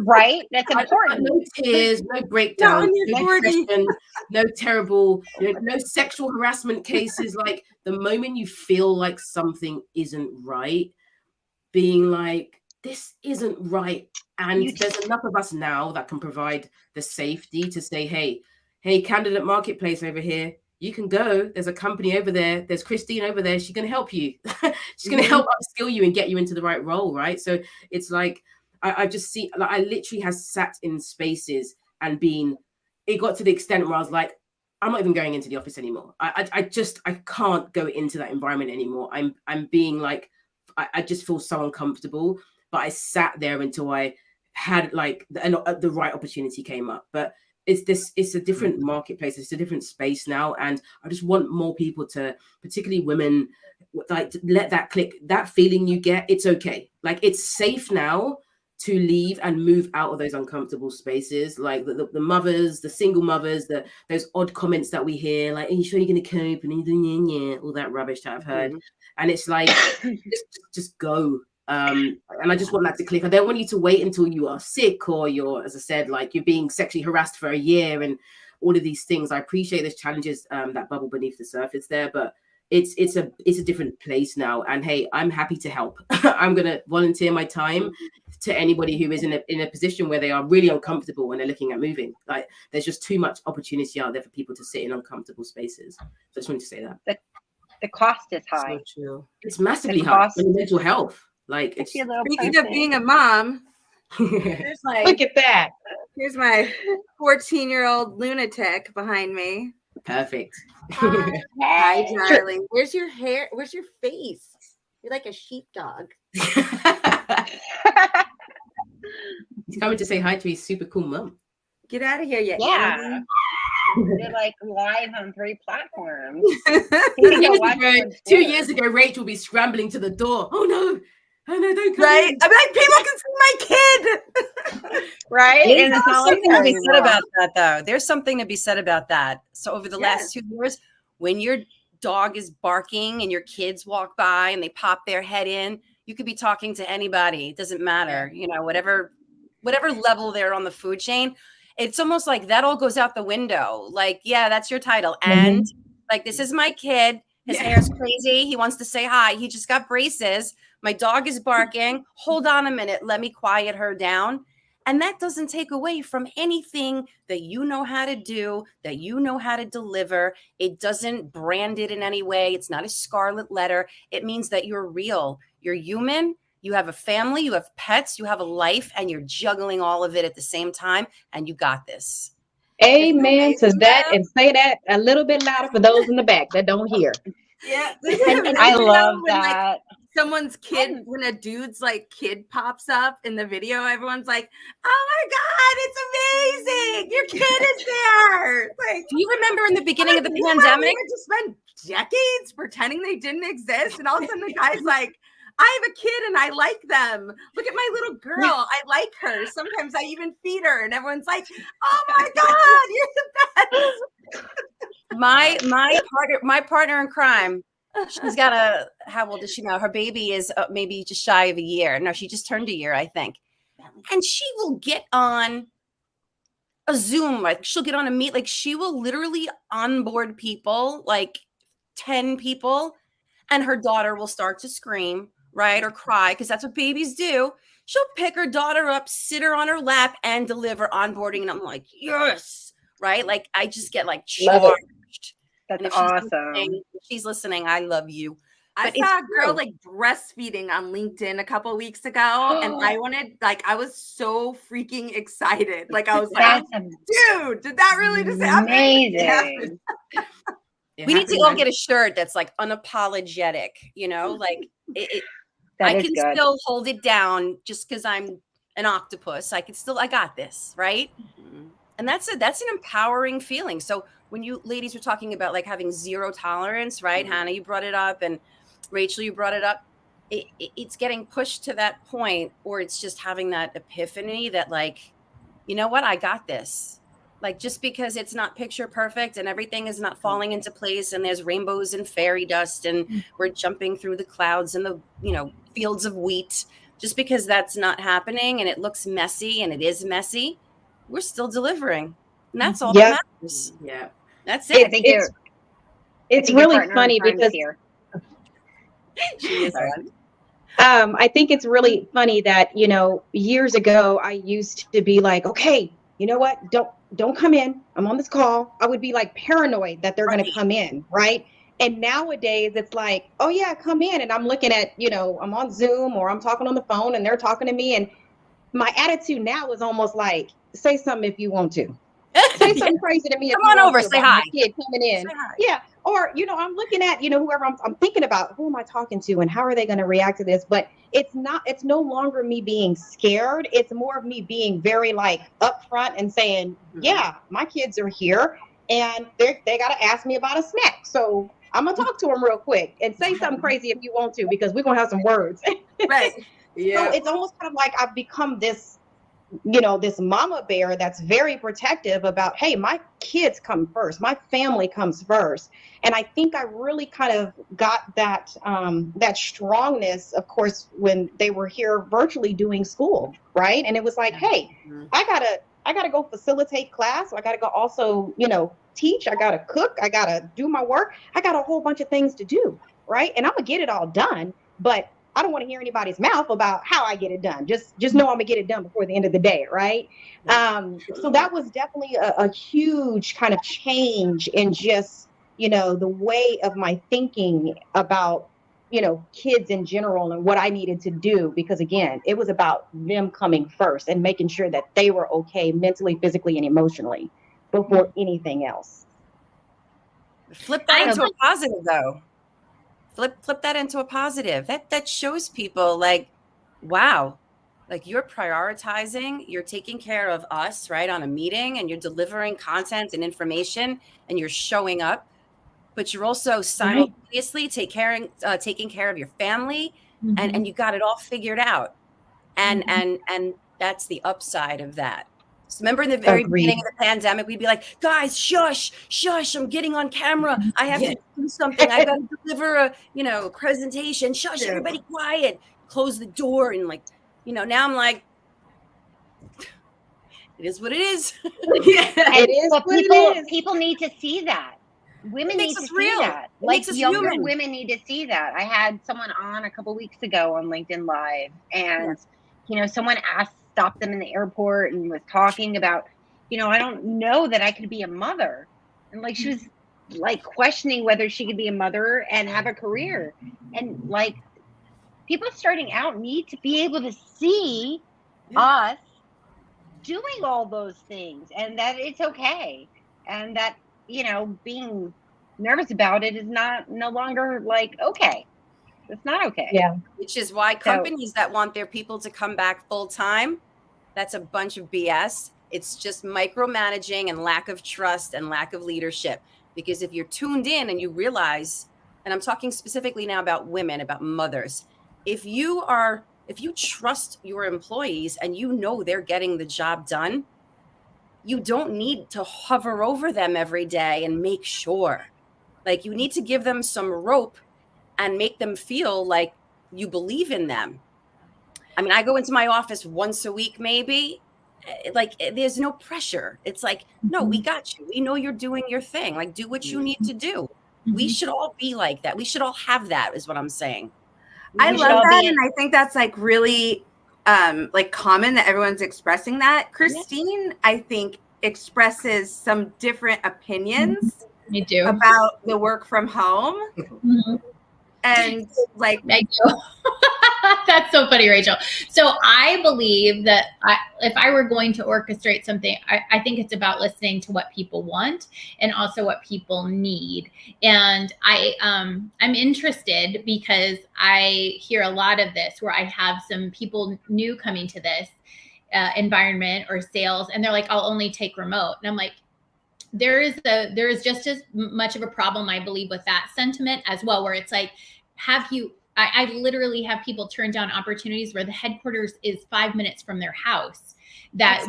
Right. That's important. No tears, no breakdowns, no depression, no terrible, no sexual harassment cases. Like the moment you feel like something isn't right, being like, this isn't right. And there's enough of us now that can provide the safety to say, hey, candidate marketplace over here, you can go. There's a company over there. There's Christine over there. She's going to help you. She's going to help upskill you and get you into the right role, right? So it's like, I just see, like, I literally have sat in spaces and it got to the extent where I was like, I'm not even going into the office anymore. I can't go into that environment anymore. I'm being like, I just feel so uncomfortable, but I sat there until I had like the right opportunity came up. But it's a different marketplace. It's a different space now. And I just want more people to, particularly women, like to let that click, that feeling you get, it's okay. Like it's safe now to leave and move out of those uncomfortable spaces. Like the mothers, the single mothers, those odd comments that we hear, like, are you sure you're going to cope? And all that rubbish that I've heard. And it's like, just go. And I just want that to click. I don't want you to wait until you are sick or you're, as I said, like you're being sexually harassed for a year and all of these things. I appreciate there's challenges that bubble beneath the surface there, but it's a different place now. And hey, I'm happy to help. I'm going to volunteer my time to anybody who is in a position where they are really uncomfortable when they're looking at moving. Like there's just too much opportunity out there for people to sit in uncomfortable spaces. So I just wanted to say that. The cost is high. So true. It's massively high for mental health. Like it's speaking of being a mom, here's look at that. Here's my 14-year-old lunatic behind me. Perfect. Hi, darling. Where's your hair? Where's your face? You're like a sheepdog. He's coming to say hi to his super cool mom. Get out of here, yeah. They're like live on 3 platforms. 2 years ago, Rachel will be scrambling to the door. Oh no, Oh no, don't come Right? in. I'm like, people can see my kid. Right? There's And it's not like something that to be said anymore. about that, though. There's something to be said about that. So over the Yes. last 2 years, when your dog is barking and your kids walk by and they pop their head in, you could be talking to anybody. It doesn't matter, you know, whatever level they're on the food chain. It's almost like that all goes out the window. Like, yeah, that's your title. And like, this is my kid. His hair's crazy. He wants to say hi. He just got braces. My dog is barking. Hold on a minute. Let me quiet her down. And that doesn't take away from anything that you know how to do, that you know how to deliver. It doesn't brand it in any way. It's not a scarlet letter. It means that you're real. You're human. You have a family. You have pets. You have a life, and you're juggling all of it at the same time. And you got this. Amen to that, and say that a little bit louder for those in the back that don't hear. Yeah. And I love when, like, that. someone's kid, when a dude's like kid pops up in the video, everyone's like, oh my God, it's amazing. Your kid is there. Like, Do you remember in the beginning of the we pandemic? would just spend decades pretending they didn't exist. And all of a sudden the guy's like, I have a kid and I like them. Look at my little girl. I like her. Sometimes I even feed her. And everyone's like, oh my God, you're the best. My partner in crime, she's got how old is she now? Her baby is maybe just shy of a year. No, she just turned a year, I think. And she will get on a Zoom, like she'll get on a meet, like she will literally onboard people, like 10 people, and her daughter will start to scream, right? Or cry, because that's what babies do. She'll pick her daughter up, sit her on her lap, and deliver onboarding. And I'm like, yes, right? Like I just get like charged. That's And if awesome. she's listening, I love you. I But it's saw a girl true. like breastfeeding on LinkedIn a couple weeks ago, and I was so freaking excited. Like I was like, That's dude, did that really just happen? It happened. amazing. We need to all get a shirt that's like unapologetic, you know, like That I is can good. still hold it down just because I'm an octopus. I got this, right? And that's an empowering feeling. So when you ladies were talking about like having zero tolerance, right? Hannah, you brought it up, and Rachel, you brought it up. It's getting pushed to that point, or it's just having that epiphany that like, you know what, I got this. Like just because it's not picture perfect and everything is not falling into place and there's rainbows and fairy dust and we're jumping through the clouds and the, you know, fields of wheat, just because that's not happening and it looks messy, and it is messy, we're still delivering. And that's all that matters. Yeah. That's I it. think It's your really partner in funny crime's because here. She is on. I think it's really funny that, you know, years ago I used to be like, okay, you know what? Don't come in. I'm on this call. I would be like paranoid that they're going to come in, right? And nowadays it's like, oh yeah, come in. And I'm looking at, you know, I'm on Zoom or I'm talking on the phone and they're talking to me. And my attitude now is almost like, say something if you want to. Say something crazy to me. Come if you on want over, to say about my hi. Kid coming in. Say hi. Yeah. Or, you know, I'm looking at, you know, whoever I'm thinking about, who am I talking to and how are they going to react to this? But it's no longer me being scared. It's more of me being very like upfront and saying, yeah, my kids are here and they got to ask me about a snack. So I'm going to talk to them real quick and say something crazy if you want to, because we're going to have some words. Right. Yeah. So it's almost kind of like I've become this, you know, this mama bear that's very protective about, hey, my kids come first, my family comes first. And I think I really kind of got that that strongness, of course, when they were here virtually doing school, right? And it was like, hey, I gotta go facilitate class. I gotta go also, you know, teach. I gotta cook. I gotta do my work. I got a whole bunch of things to do, right? And I'm gonna get it all done, but I don't want to hear anybody's mouth about how I get it done. Just know I'm gonna get it done before the end of the day, right? So that was definitely a huge kind of change in just, you know, the way of my thinking about, you know, kids in general and what I needed to do. Because again, it was about them coming first and making sure that they were okay mentally, physically, and emotionally before anything else. Flip that into a positive, though. Flip that into a positive. That shows people like, wow, like you're prioritizing, you're taking care of us, right, on a meeting, and you're delivering content and information, and you're showing up, but you're also simultaneously taking care of your family, and you got it all figured out. And that's the upside of that. So remember in the very beginning of the pandemic, we'd be like, guys, shush, I'm getting on camera. I have to do something. I got to deliver a presentation. Shush, everybody quiet. Close the door. And like, now I'm like, it is what it is. It is what it is. People need to see that. Women need to see that. Like younger women need to see that. I had someone on a couple weeks ago on LinkedIn Live, and someone stopped them in the airport and was talking about, I don't know that I could be a mother, and like she was like questioning whether she could be a mother and have a career, and like people starting out need to be able to see us doing all those things, and that it's okay, and that being nervous about it is no longer like okay. It's not okay. Yeah. Which is why companies that want their people to come back full time, that's a bunch of BS. It's just micromanaging and lack of trust and lack of leadership. Because if you're tuned in and you realize, and I'm talking specifically now about women, about mothers, if you trust your employees and they're getting the job done, you don't need to hover over them every day and make sure. Like you need to give them some rope and make them feel like you believe in them. I mean, I go into my office once a week, maybe. Like there's no pressure. It's like, no, we got you. We know you're doing your thing. Like do what you need to do. We should all be like that. We should all have that is what I'm saying. I love that. And I think that's like really like common that everyone's expressing that. Christine, I think, expresses some different opinions Me too. about the work from home. And like, thank you. That's so funny, Rachel. So I believe that if I were going to orchestrate something, I think it's about listening to what people want and also what people need. And I'm interested because I hear a lot of this where I have some people new coming to this environment or sales, and they're like, I'll only take remote. And I'm like, there is just as much of a problem, I believe, with that sentiment as well, where it's like, I literally have people turn down opportunities where the headquarters is 5 minutes from their house,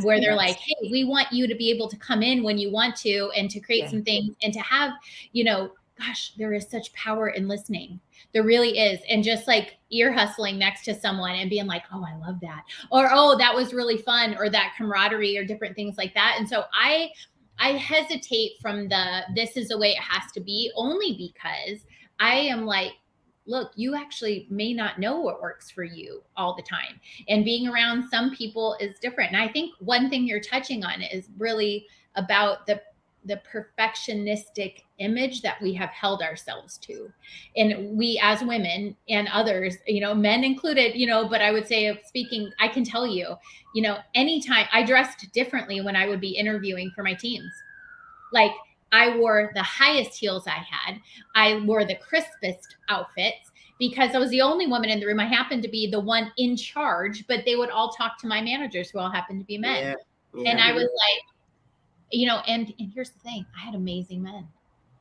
where they're like, hey, we want you to be able to come in when you want to and to create some things and to have, gosh, there is such power in listening. There really is. And just like ear hustling next to someone and being like, oh, I love that. Or, oh, that was really fun, or that camaraderie or different things like that. And so I hesitate from this is the way it has to be, only because I am like, look, you actually may not know what works for you all the time. And being around some people is different. And I think one thing you're touching on is really about the perfectionistic image that we have held ourselves to. And we as women and others, men included, but I would say, speaking, I can tell you, anytime I dressed differently when I would be interviewing for my teams. Like I wore the highest heels I had. I wore the crispest outfits because I was the only woman in the room. I happened to be the one in charge, but they would all talk to my managers who all happened to be men. And I was like, and here's the thing, I had amazing men.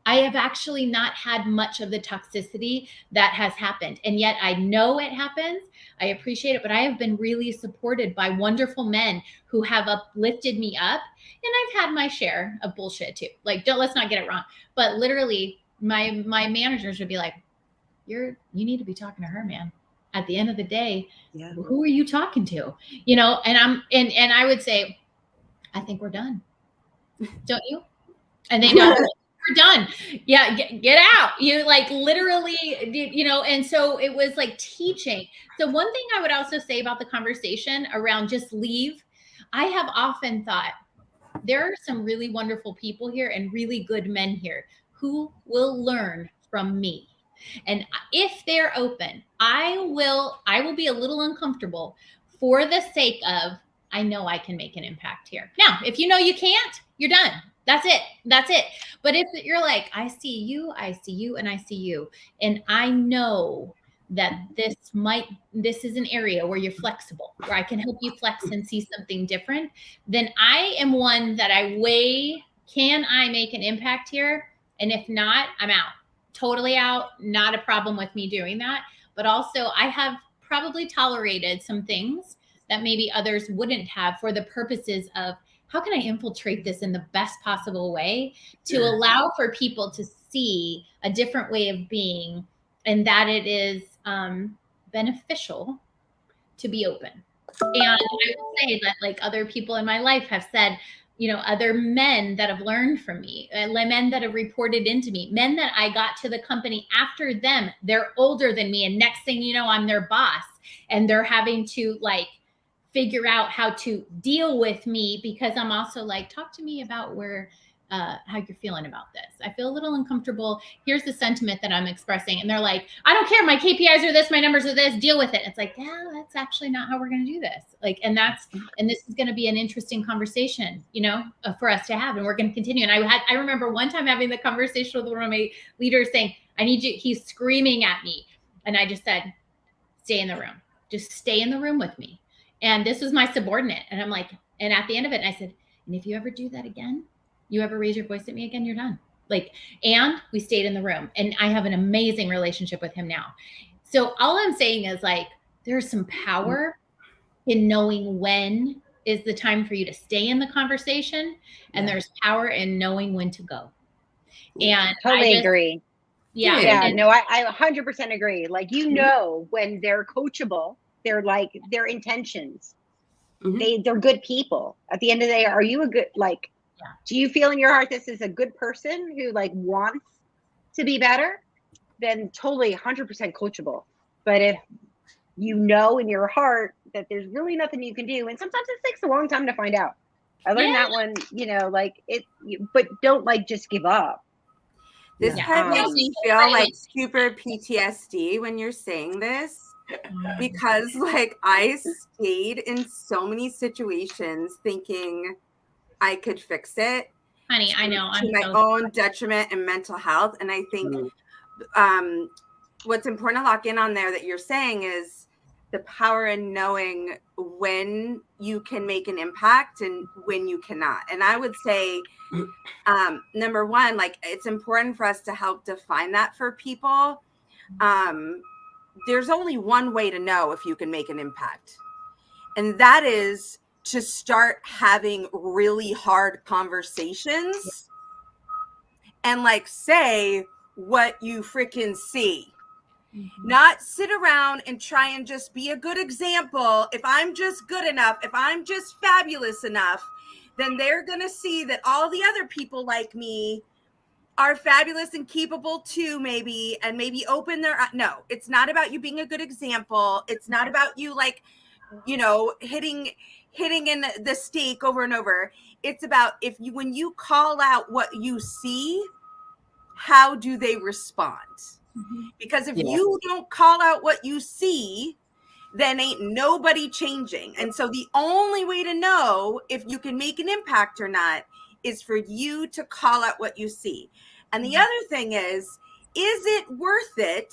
I have actually not had much of the toxicity that has happened. And yet I know it happens. I appreciate it, but I have been really supported by wonderful men who have uplifted me up. And I've had my share of bullshit too. Like, let's not get it wrong. But literally my managers would be like, you need to be talking to her, man. At the end of the day, who are you talking to? And I would say, I think we're done. Don't you? And they go, we're done. Yeah, get out. You like literally, and so it was like teaching. So one thing I would also say about the conversation around just leave, I have often thought there are some really wonderful people here and really good men here who will learn from me. And if they're open, I will be a little uncomfortable for the sake of, I know I can make an impact here. Now, if you can't, you're done. That's it. But if you're like, I see you, and I see you, and I know that this is an area where you're flexible, where I can help you flex and see something different, then I am one that I weigh, can I make an impact here? And if not, I'm out. Totally out. Not a problem with me doing that. but also I have probably tolerated some things that maybe others wouldn't have for the purposes of how can I infiltrate this in the best possible way to allow for people to see a different way of being, and that it is beneficial to be open. And I will say that like other people in my life have said, you know, other men that have learned from me, men that have reported into me, men that I got to the company after them, they're older than me. And next thing you know, I'm their boss and they're having to like figure out how to deal with me because I'm also like, talk to me about where, how you're feeling about this. I feel a little uncomfortable. Here's the sentiment that I'm expressing. And they're like, I don't care. My KPIs are this, my numbers are this, deal with it. It's like, yeah, that's actually not how we're going to do this. Like, and this is going to be an interesting conversation, you know, for us to have. And we're going to continue. And I remember one time having the conversation with one of my leaders saying, I need you, he's screaming at me. And I just said, stay in the room, just stay in the room with me. And this was my subordinate. And I'm like, and at the end of it, I said, and if you ever do that again, you ever raise your voice at me again, you're done. Like, and we stayed in the room and I have an amazing relationship with him now. So all I'm saying is like, there's some power in knowing when is the time for you to stay in the conversation. And there's power in knowing when to go. And Totally agree. Yeah. Yeah. No, I 100% agree. Like, you know, when they're coachable, they're like their intentions. They're good people. At the end of the day, are you a good, like, do you feel in your heart this is a good person who like wants to be better? Then totally 100% coachable. But if you know in your heart that there's really nothing you can do, and sometimes it takes a long time to find out. I learned that one, you know, like but don't like just give up. This part makes me feel like super PTSD when you're saying this, because like I stayed in so many situations thinking I could fix it. Honey, I know. To my own detriment and mental health. And I think what's important to lock in on there that you're saying is the power in knowing when you can make an impact and when you cannot. And I would say, number one, like it's important for us to help define that for people. There's only one way to know if you can make an impact. And that is to start having really hard conversations and like say what you freaking see. Not sit around and try and just be a good example. If I'm just good enough, if I'm just fabulous enough, then they're going to see that all the other people like me are fabulous and capable too, maybe, and maybe open their, no, it's not about you being a good example. It's not about you like, you know, hitting in the stake over and over. It's about when you call out what you see, how do they respond? Because if you don't call out what you see, then ain't nobody changing. And so the only way to know if you can make an impact or not is for you to call out what you see. And the other thing is it worth it?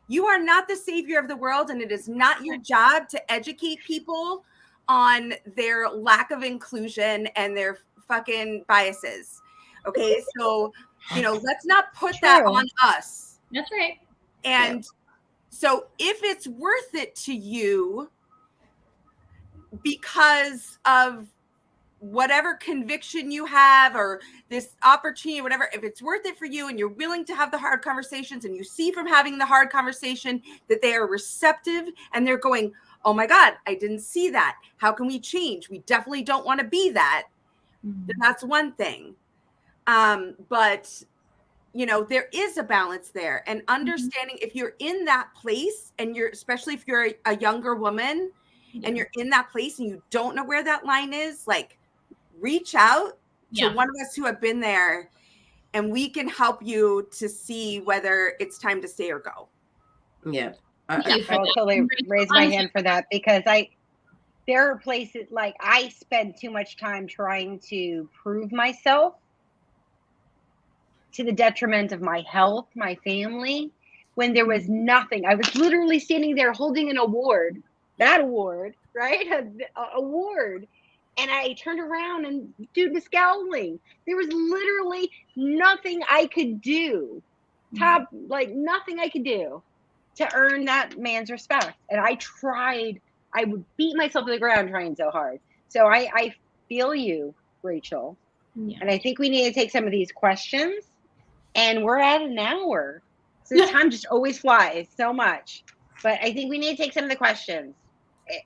You are not the savior of the world, and it is not your job to educate people on their lack of inclusion and their fucking biases. Okay, so, you know, let's not put that on us. That's right. And so if it's worth it to you because of whatever conviction you have or this opportunity, whatever, if it's worth it for you and you're willing to have the hard conversations and you see from having the hard conversation that they are receptive and they're going, oh my God, I didn't see that. How can we change? We definitely don't want to be that. Then that's one thing. But you know, there is a balance there, and understanding if you're in that place and you're, especially if you're a younger woman and you're in that place and you don't know where that line is, like reach out to one of us who have been there and we can help you to see whether it's time to stay or go. Yeah. I'll totally raise my hand for that, because there are places like I spend too much time trying to prove myself to the detriment of my health, my family, when there was nothing. I was literally standing there holding an award, that award, right? A award. And I turned around and dude was scowling. There was literally nothing I could do. Nothing I could do to earn that man's respect. And I would beat myself to the ground trying so hard. So I feel you, Rachel. Yeah. And I think we need to take some of these questions, and we're at an hour. So this time just always flies so much. But I think we need to take some of the questions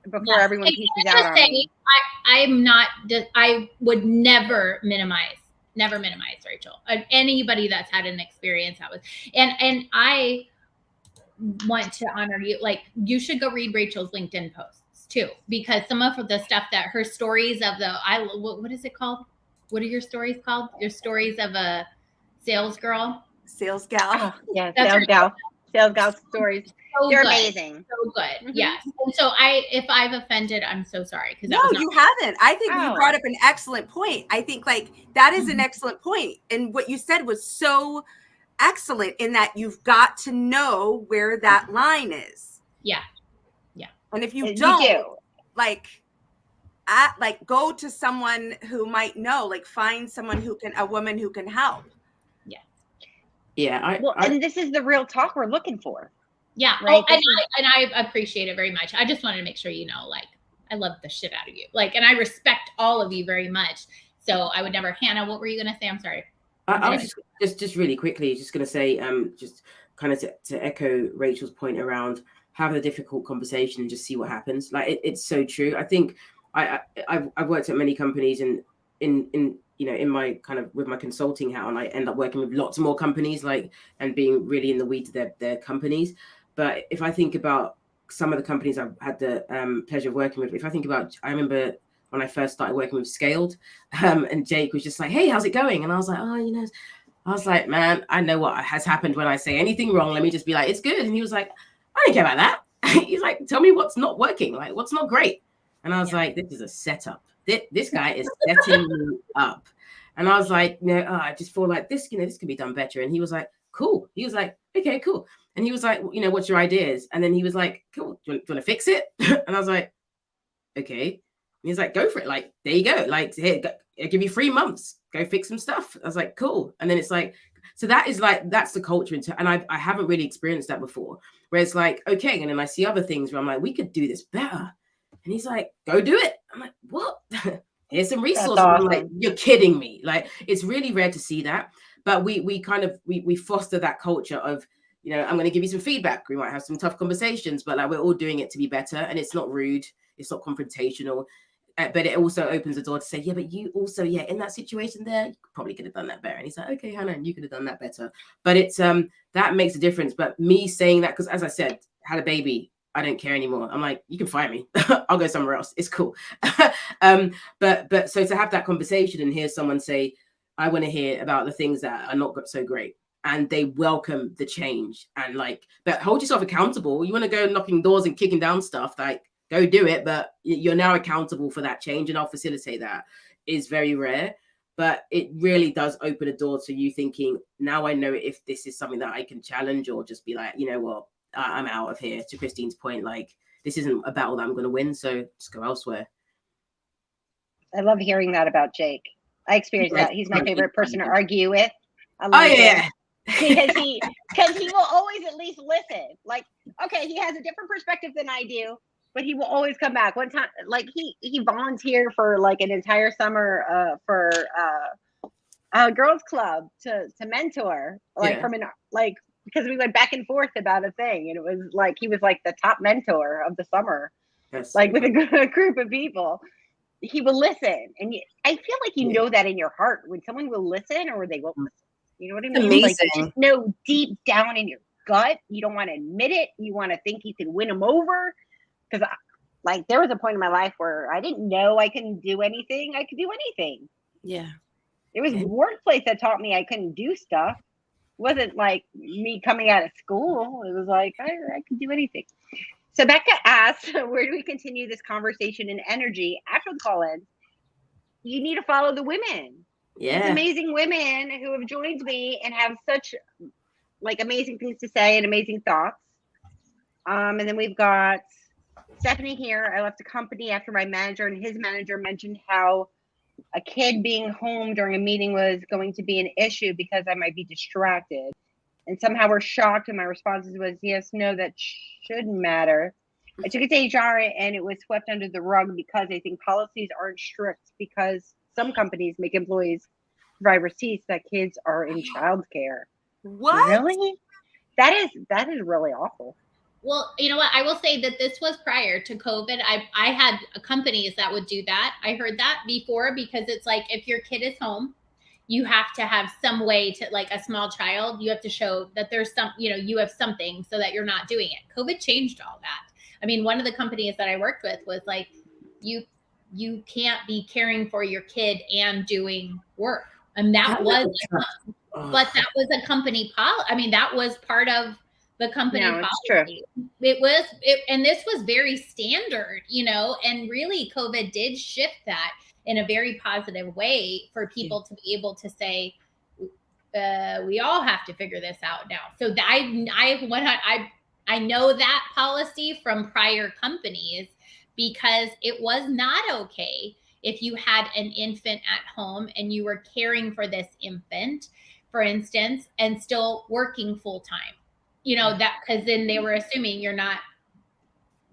before everyone And pieces can I out on just say, me. I'm not, I would never minimize Rachel. Anybody that's had an experience that was, and I want to honor you. Like, you should go read Rachel's LinkedIn posts too, because some of the stuff that her stories of what is it called? What are your stories called? Your stories of a sales girl? Sales gal. Oh, yeah, That's sales gal stories. So They're good. amazing. So good. Mhm. Yes. And so if I've offended, I'm so sorry. No, you haven't. I think you brought up an excellent point. I think like that is an excellent point. And what you said was so excellent in that you've got to know where that line is. Yeah. Yeah. And if you You don't, do. like go to someone who might know, like find someone a woman who can help. Yeah. Yeah. And this is the real talk we're looking for. Yeah. Right. Oh, and I appreciate it very much. I just wanted to make sure, like, I love the shit out of you. Like, and I respect all of you very much. So I would never. Hannah, what were you going to say? I'm sorry. I was just really quickly just going to say, just kind of to echo Rachel's point around having a difficult conversation and just see what happens. Like it's so true. I think I've worked at many companies, and in my kind of with my consulting hat on, I end up working with lots more companies, and being really in the weeds of their companies. But if I think about some of the companies I've had the pleasure of working with, I remember when I first started working with Scaled, and Jake was just like, "Hey, how's it going?" And I was like, "Oh, man, I know what has happened when I say anything wrong. Let me just be like, it's good." And he was like, "I don't care about that." He's like, "Tell me what's not working, like what's not great." And I was like, "This is a setup. This guy is setting me up." And I was like, I just feel like this, this could be done better. And he was like, "Cool." He was like, "Okay, cool." And he was like, "What's your ideas?" And then he was like, "Cool. Do you want to fix it?" And I was like, "Okay." And he's like, "Go for it. Like, there you go. Like, here, I'll give you 3 months. Go fix some stuff." I was like, "Cool." And then it's like, so that's the culture. And I haven't really experienced that before, where it's like, okay. And then I see other things where I'm like, we could do this better. And he's like, "Go do it." I'm like, "What?" Here's some resources. Awesome. I'm like, "You're kidding me." Like, it's really rare to see that. But we kind of foster that culture of, I'm going to give you some feedback. We might have some tough conversations, but like we're all doing it to be better. And it's not rude. It's not confrontational. But it also opens the door to say, "Yeah, but you also, in that situation there, you probably could have done that better." And he's like, "Okay, Hannah, you could have done that better." But it's that makes a difference. But me saying that, because as I said, had a baby, I don't care anymore. I'm like, you can fire me. I'll go somewhere else. It's cool. But so to have that conversation and hear someone say, "I want to hear about the things that are not so great," and they welcome the change, and but hold yourself accountable. You want to go knocking doors and kicking down stuff, go do it, but you're now accountable for that change, and I'll facilitate that, is very rare. But it really does open a door to you thinking, now I know if this is something that I can challenge, or just be like, what, I'm out of here. To Christine's point, this isn't a battle that I'm going to win, so just go elsewhere. I love hearing that about Jake. I experienced that. He's my favorite person to argue with. Yeah. because he will always at least listen. Like, okay, he has a different perspective than I do, but he will always come back. One time, he volunteered for an entire summer for a girls club to mentor, because we went back and forth about a thing, and it was like he was the top mentor of the summer. Yes. With a group of people. He will listen, and I feel like know that in your heart when someone will listen or they won't listen. You know what I mean? Amazing. You just know deep down in your gut. You don't want to admit it. You want to think you can win them over. Because there was a point in my life where I didn't know I couldn't do anything. I could do anything. Yeah. It was workplace that taught me I couldn't do stuff. It wasn't like me coming out of school. It was like I could do anything. So Becca asked, where do we continue this conversation and energy after the call-in? You need to follow the women. Yeah. These amazing women who have joined me and have such amazing things to say and amazing thoughts. And then we've got Stephanie here. I left the company after my manager and his manager mentioned how a kid being home during a meeting was going to be an issue because I might be distracted. and somehow we're shocked. And my responses was, yes, no, that shouldn't matter. I took it to HR and it was swept under the rug because I think policies aren't strict because some companies make employees provide receipts that kids are in childcare. What? Really? That is really awful. Well, you know what? I will say that this was prior to COVID. I had companies that would do that. I heard that before because it's like if your kid is home, you have to have some way to, like a small child, you have to show that there's some, you have something so that you're not doing it. COVID changed all that. I mean, one of the companies that I worked with was like, you can't be caring for your kid and doing work. And that was, but that was a company policy. I mean, that was part of the company policy. True. And this was very standard, and really COVID did shift that in a very positive way for people to be able to say, we all have to figure this out now. So I know that policy from prior companies because it was not okay if you had an infant at home and you were caring for this infant, for instance, and still working full time. That because then they were assuming you're not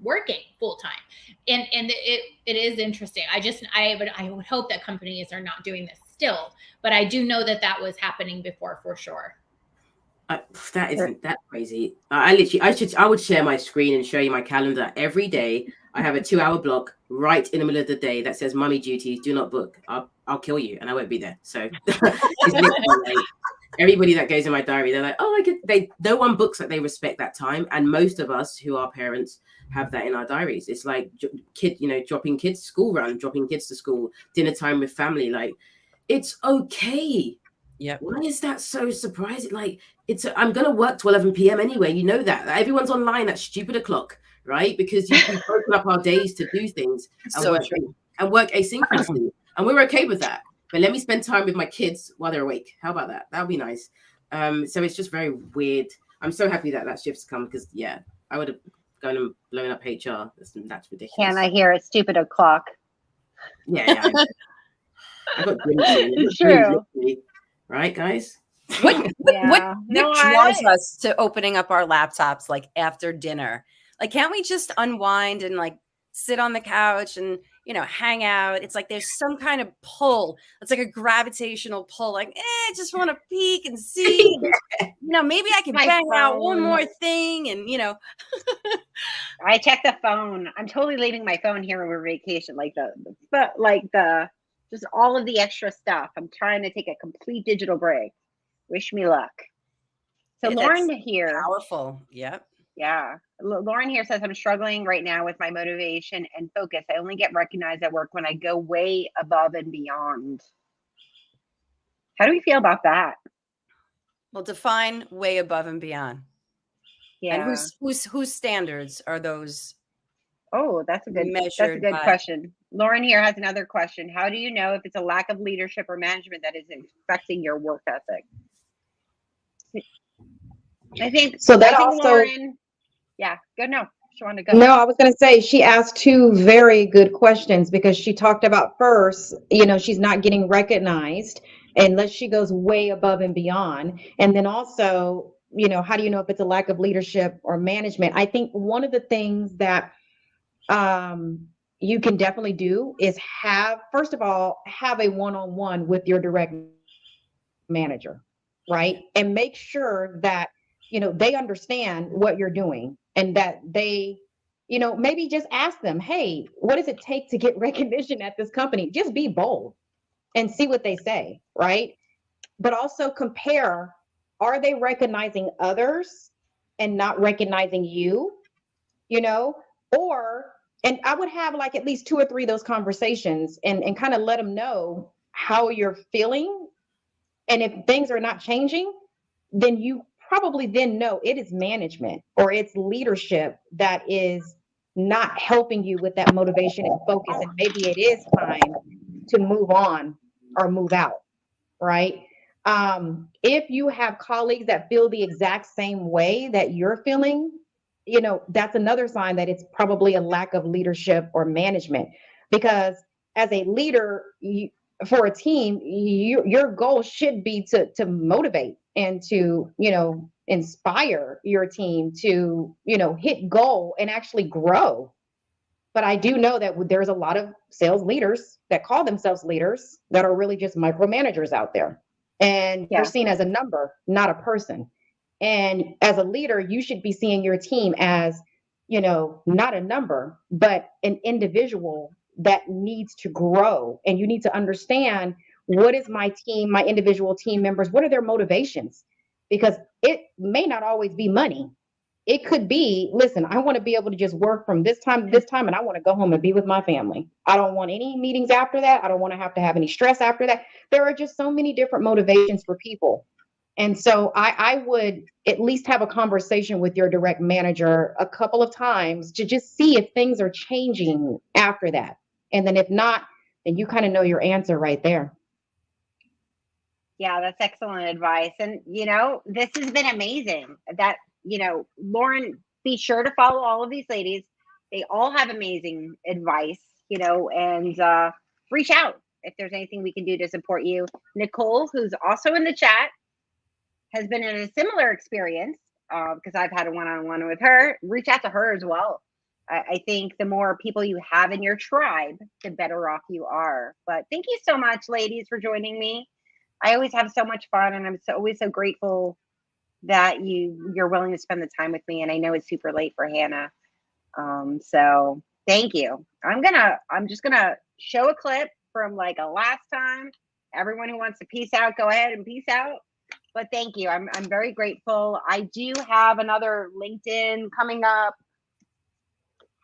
working full time, and it is interesting. I would hope that companies are not doing this still, but I do know that was happening before for sure. That isn't that crazy. I would share my screen and show you my calendar every day. I have a 2-hour block right in the middle of the day that says "Mummy duties, do not book. I'll kill you," and I won't be there. So it's literally like, everybody that goes in my diary, they're like, "Oh, no one books that they respect that time," and most of us who are parents have that in our diaries. It's like dropping kids to school run, dropping kids to school, dinner time with family. Like, it's okay. Yeah. Why is that so surprising? Like, I'm gonna work to 11 p.m. anyway. You know that everyone's online at stupid o'clock, right? Because you've broken up our days to do things and work asynchronously, and we're okay with that. But let me spend time with my kids while they're awake. How about that? That would be nice. So it's just very weird. I'm so happy that shift's come because I would have gone and blown up HR. That's ridiculous. Can I hear a stupid o'clock? Yeah. I got dreams. True. Right, guys? What draws us to opening up our laptops like after dinner? Like, can't we just unwind and like sit on the couch and hang out? It's like there's some kind of pull. It's like a gravitational pull. Like, I just want to peek and see. Maybe I can bang out one more thing. And I check the phone. I'm totally leaving my phone here over vacation. Like just all of the extra stuff. I'm trying to take a complete digital break. Wish me luck. So Lauren here. Powerful. Yep. Yeah. Lauren here says, I'm struggling right now with my motivation and focus. I only get recognized at work when I go way above and beyond. How do we feel about that? Well, define way above and beyond. Yeah. And whose standards are those? Oh, that's a good question. Lauren here has another question. How do you know if it's a lack of leadership or management that is affecting your work ethic? I think Lauren, good. No, Shawanda, go. No, I was going to say she asked two very good questions because she talked about first, she's not getting recognized unless she goes way above and beyond. And then also, how do you know if it's a lack of leadership or management? I think one of the things that you can definitely do is have a one-on-one with your direct manager, right? And make sure that they understand what you're doing and that they, maybe just ask them, hey, what does it take to get recognition at this company? Just be bold and see what they say, right? But also compare, are they recognizing others and not recognizing you, and I would have like at least 2 or 3 of those conversations and kind of let them know how you're feeling. And if things are not changing, then you probably then know it is management or it's leadership that is not helping you with that motivation and focus. And maybe it is time to move on or move out, right? If you have colleagues that feel the exact same way that you're feeling, that's another sign that it's probably a lack of leadership or management. Because as a leader for a team, your goal should be to motivate and to, inspire your team to, hit goal and actually grow. But I do know that there's a lot of sales leaders that call themselves leaders that are really just micromanagers out there. And you're seen as a number, not a person. And as a leader, you should be seeing your team as, not a number, but an individual that needs to grow. And you need to understand, what is my team, my individual team members, what are their motivations? Because it may not always be money. It could be, listen, I want to be able to just work from this time to this time, and I want to go home and be with my family. I don't want any meetings after that. I don't want to have any stress after that. There are just so many different motivations for people. And so I would at least have a conversation with your direct manager a couple of times to just see if things are changing after that. And then if not, then you kind of know your answer right there. Yeah, that's excellent advice. And, this has been amazing. That, Lauren, be sure to follow all of these ladies. They all have amazing advice, and reach out if there's anything we can do to support you. Nicole, who's also in the chat, has been in a similar experience because I've had a one-on-one with her. Reach out to her as well. I think the more people you have in your tribe, the better off you are. But thank you so much, ladies, for joining me. I always have so much fun, and I'm always so grateful that you're willing to spend the time with me. And I know it's super late for Hannah. So thank you. I'm just gonna show a clip from like a last time. Everyone who wants to peace out, go ahead and peace out. But thank you. I'm very grateful. I do have another LinkedIn coming up.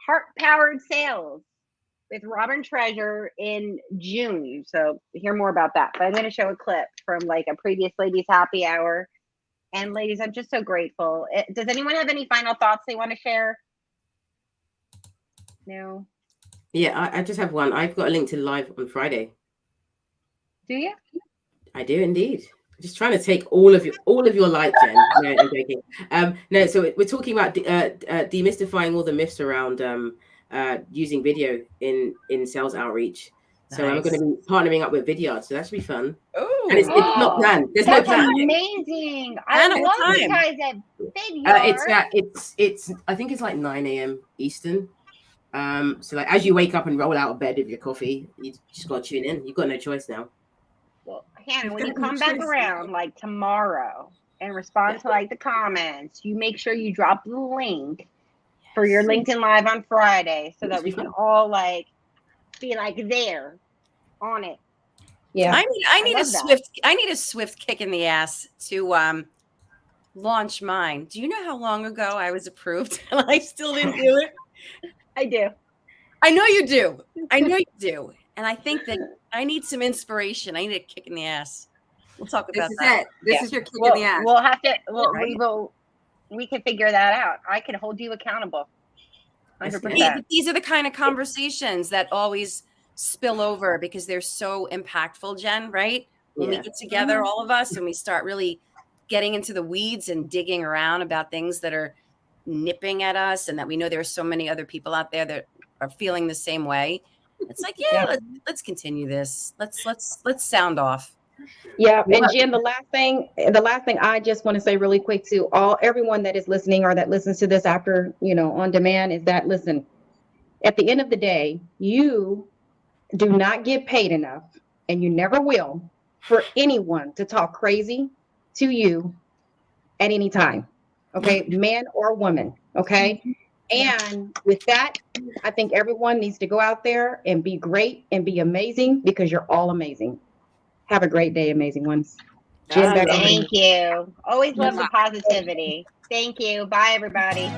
Heart Powered Sales with Robin Treasure in June. So hear more about that. But I'm going to show a clip from like a previous ladies happy hour. And ladies, I'm just so grateful. Does anyone have any final thoughts they want to share? No. Yeah, I just have one. I've got a link to live on Friday. Do you? I do indeed. Just trying to take all of your light, Jen. No, I'm joking. No, so we're talking about demystifying all the myths around using video in sales outreach. So nice. I'm going to be partnering up with Vidyard, so that should be fun. Oh, and it's not planned. There's no plan. Amazing! I love you guys at Vidyard. It's I think it's like 9 a.m. Eastern. So like as you wake up and roll out of bed with your coffee, you just got to tune in. You've got no choice now. Well, Hannah, when you come back around like tomorrow and respond to like the comments, you make sure you drop the link for your LinkedIn Live on Friday so that we can all like be like there on it. Yeah. I need a swift kick in the ass to launch mine. Do you know how long ago I was approved and I still didn't do it? I do. I know you do. And I think that I need some inspiration. I need a kick in the ass. We'll talk about that. This is your kick in the ass. We'll have to. We can figure that out. I can hold you accountable. 100%. These are the kind of conversations that always spill over because they're so impactful, Jen. Right? When we get together, all of us, and we start really getting into the weeds and digging around about things that are nipping at us, and that we know there are so many other people out there that are feeling the same way. It's like, let's continue this. Let's sound off. Yeah. And Jen, the last thing I just want to say really quick to everyone that is listening or that listens to this after, on demand is that, listen, at the end of the day, you do not get paid enough, and you never will, for anyone to talk crazy to you at any time. Okay. Man or woman. Okay. And with that, I think everyone needs to go out there and be great and be amazing because you're all amazing. Have a great day, amazing ones. Thank you. Always love the positivity. Thank you. Bye, everybody.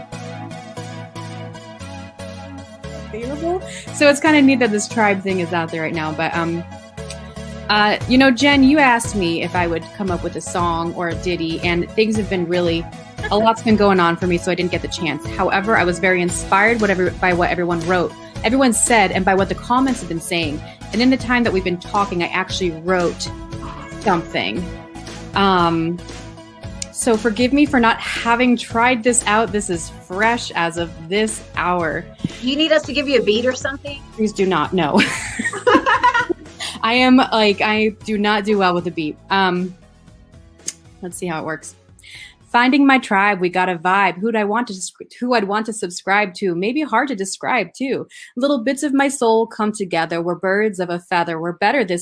Available. So it's kind of neat that this tribe thing is out there right now. But Jen, you asked me if I would come up with a song or a ditty, and things have been a lot's been going on for me, so I didn't get the chance. However, I was very inspired by what everyone wrote, everyone said, and by what the comments have been saying. And in the time that we've been talking, I actually wrote something. So forgive me for not having tried this out. This is fresh as of this hour. You need us to give you a beat or something? Please do not. No. I do not do well with a beat. Let's see how it works. Finding my tribe, we got a vibe. Who I'd want to subscribe to. Maybe hard to describe too. Little bits of my soul come together. We're birds of a feather. We're better this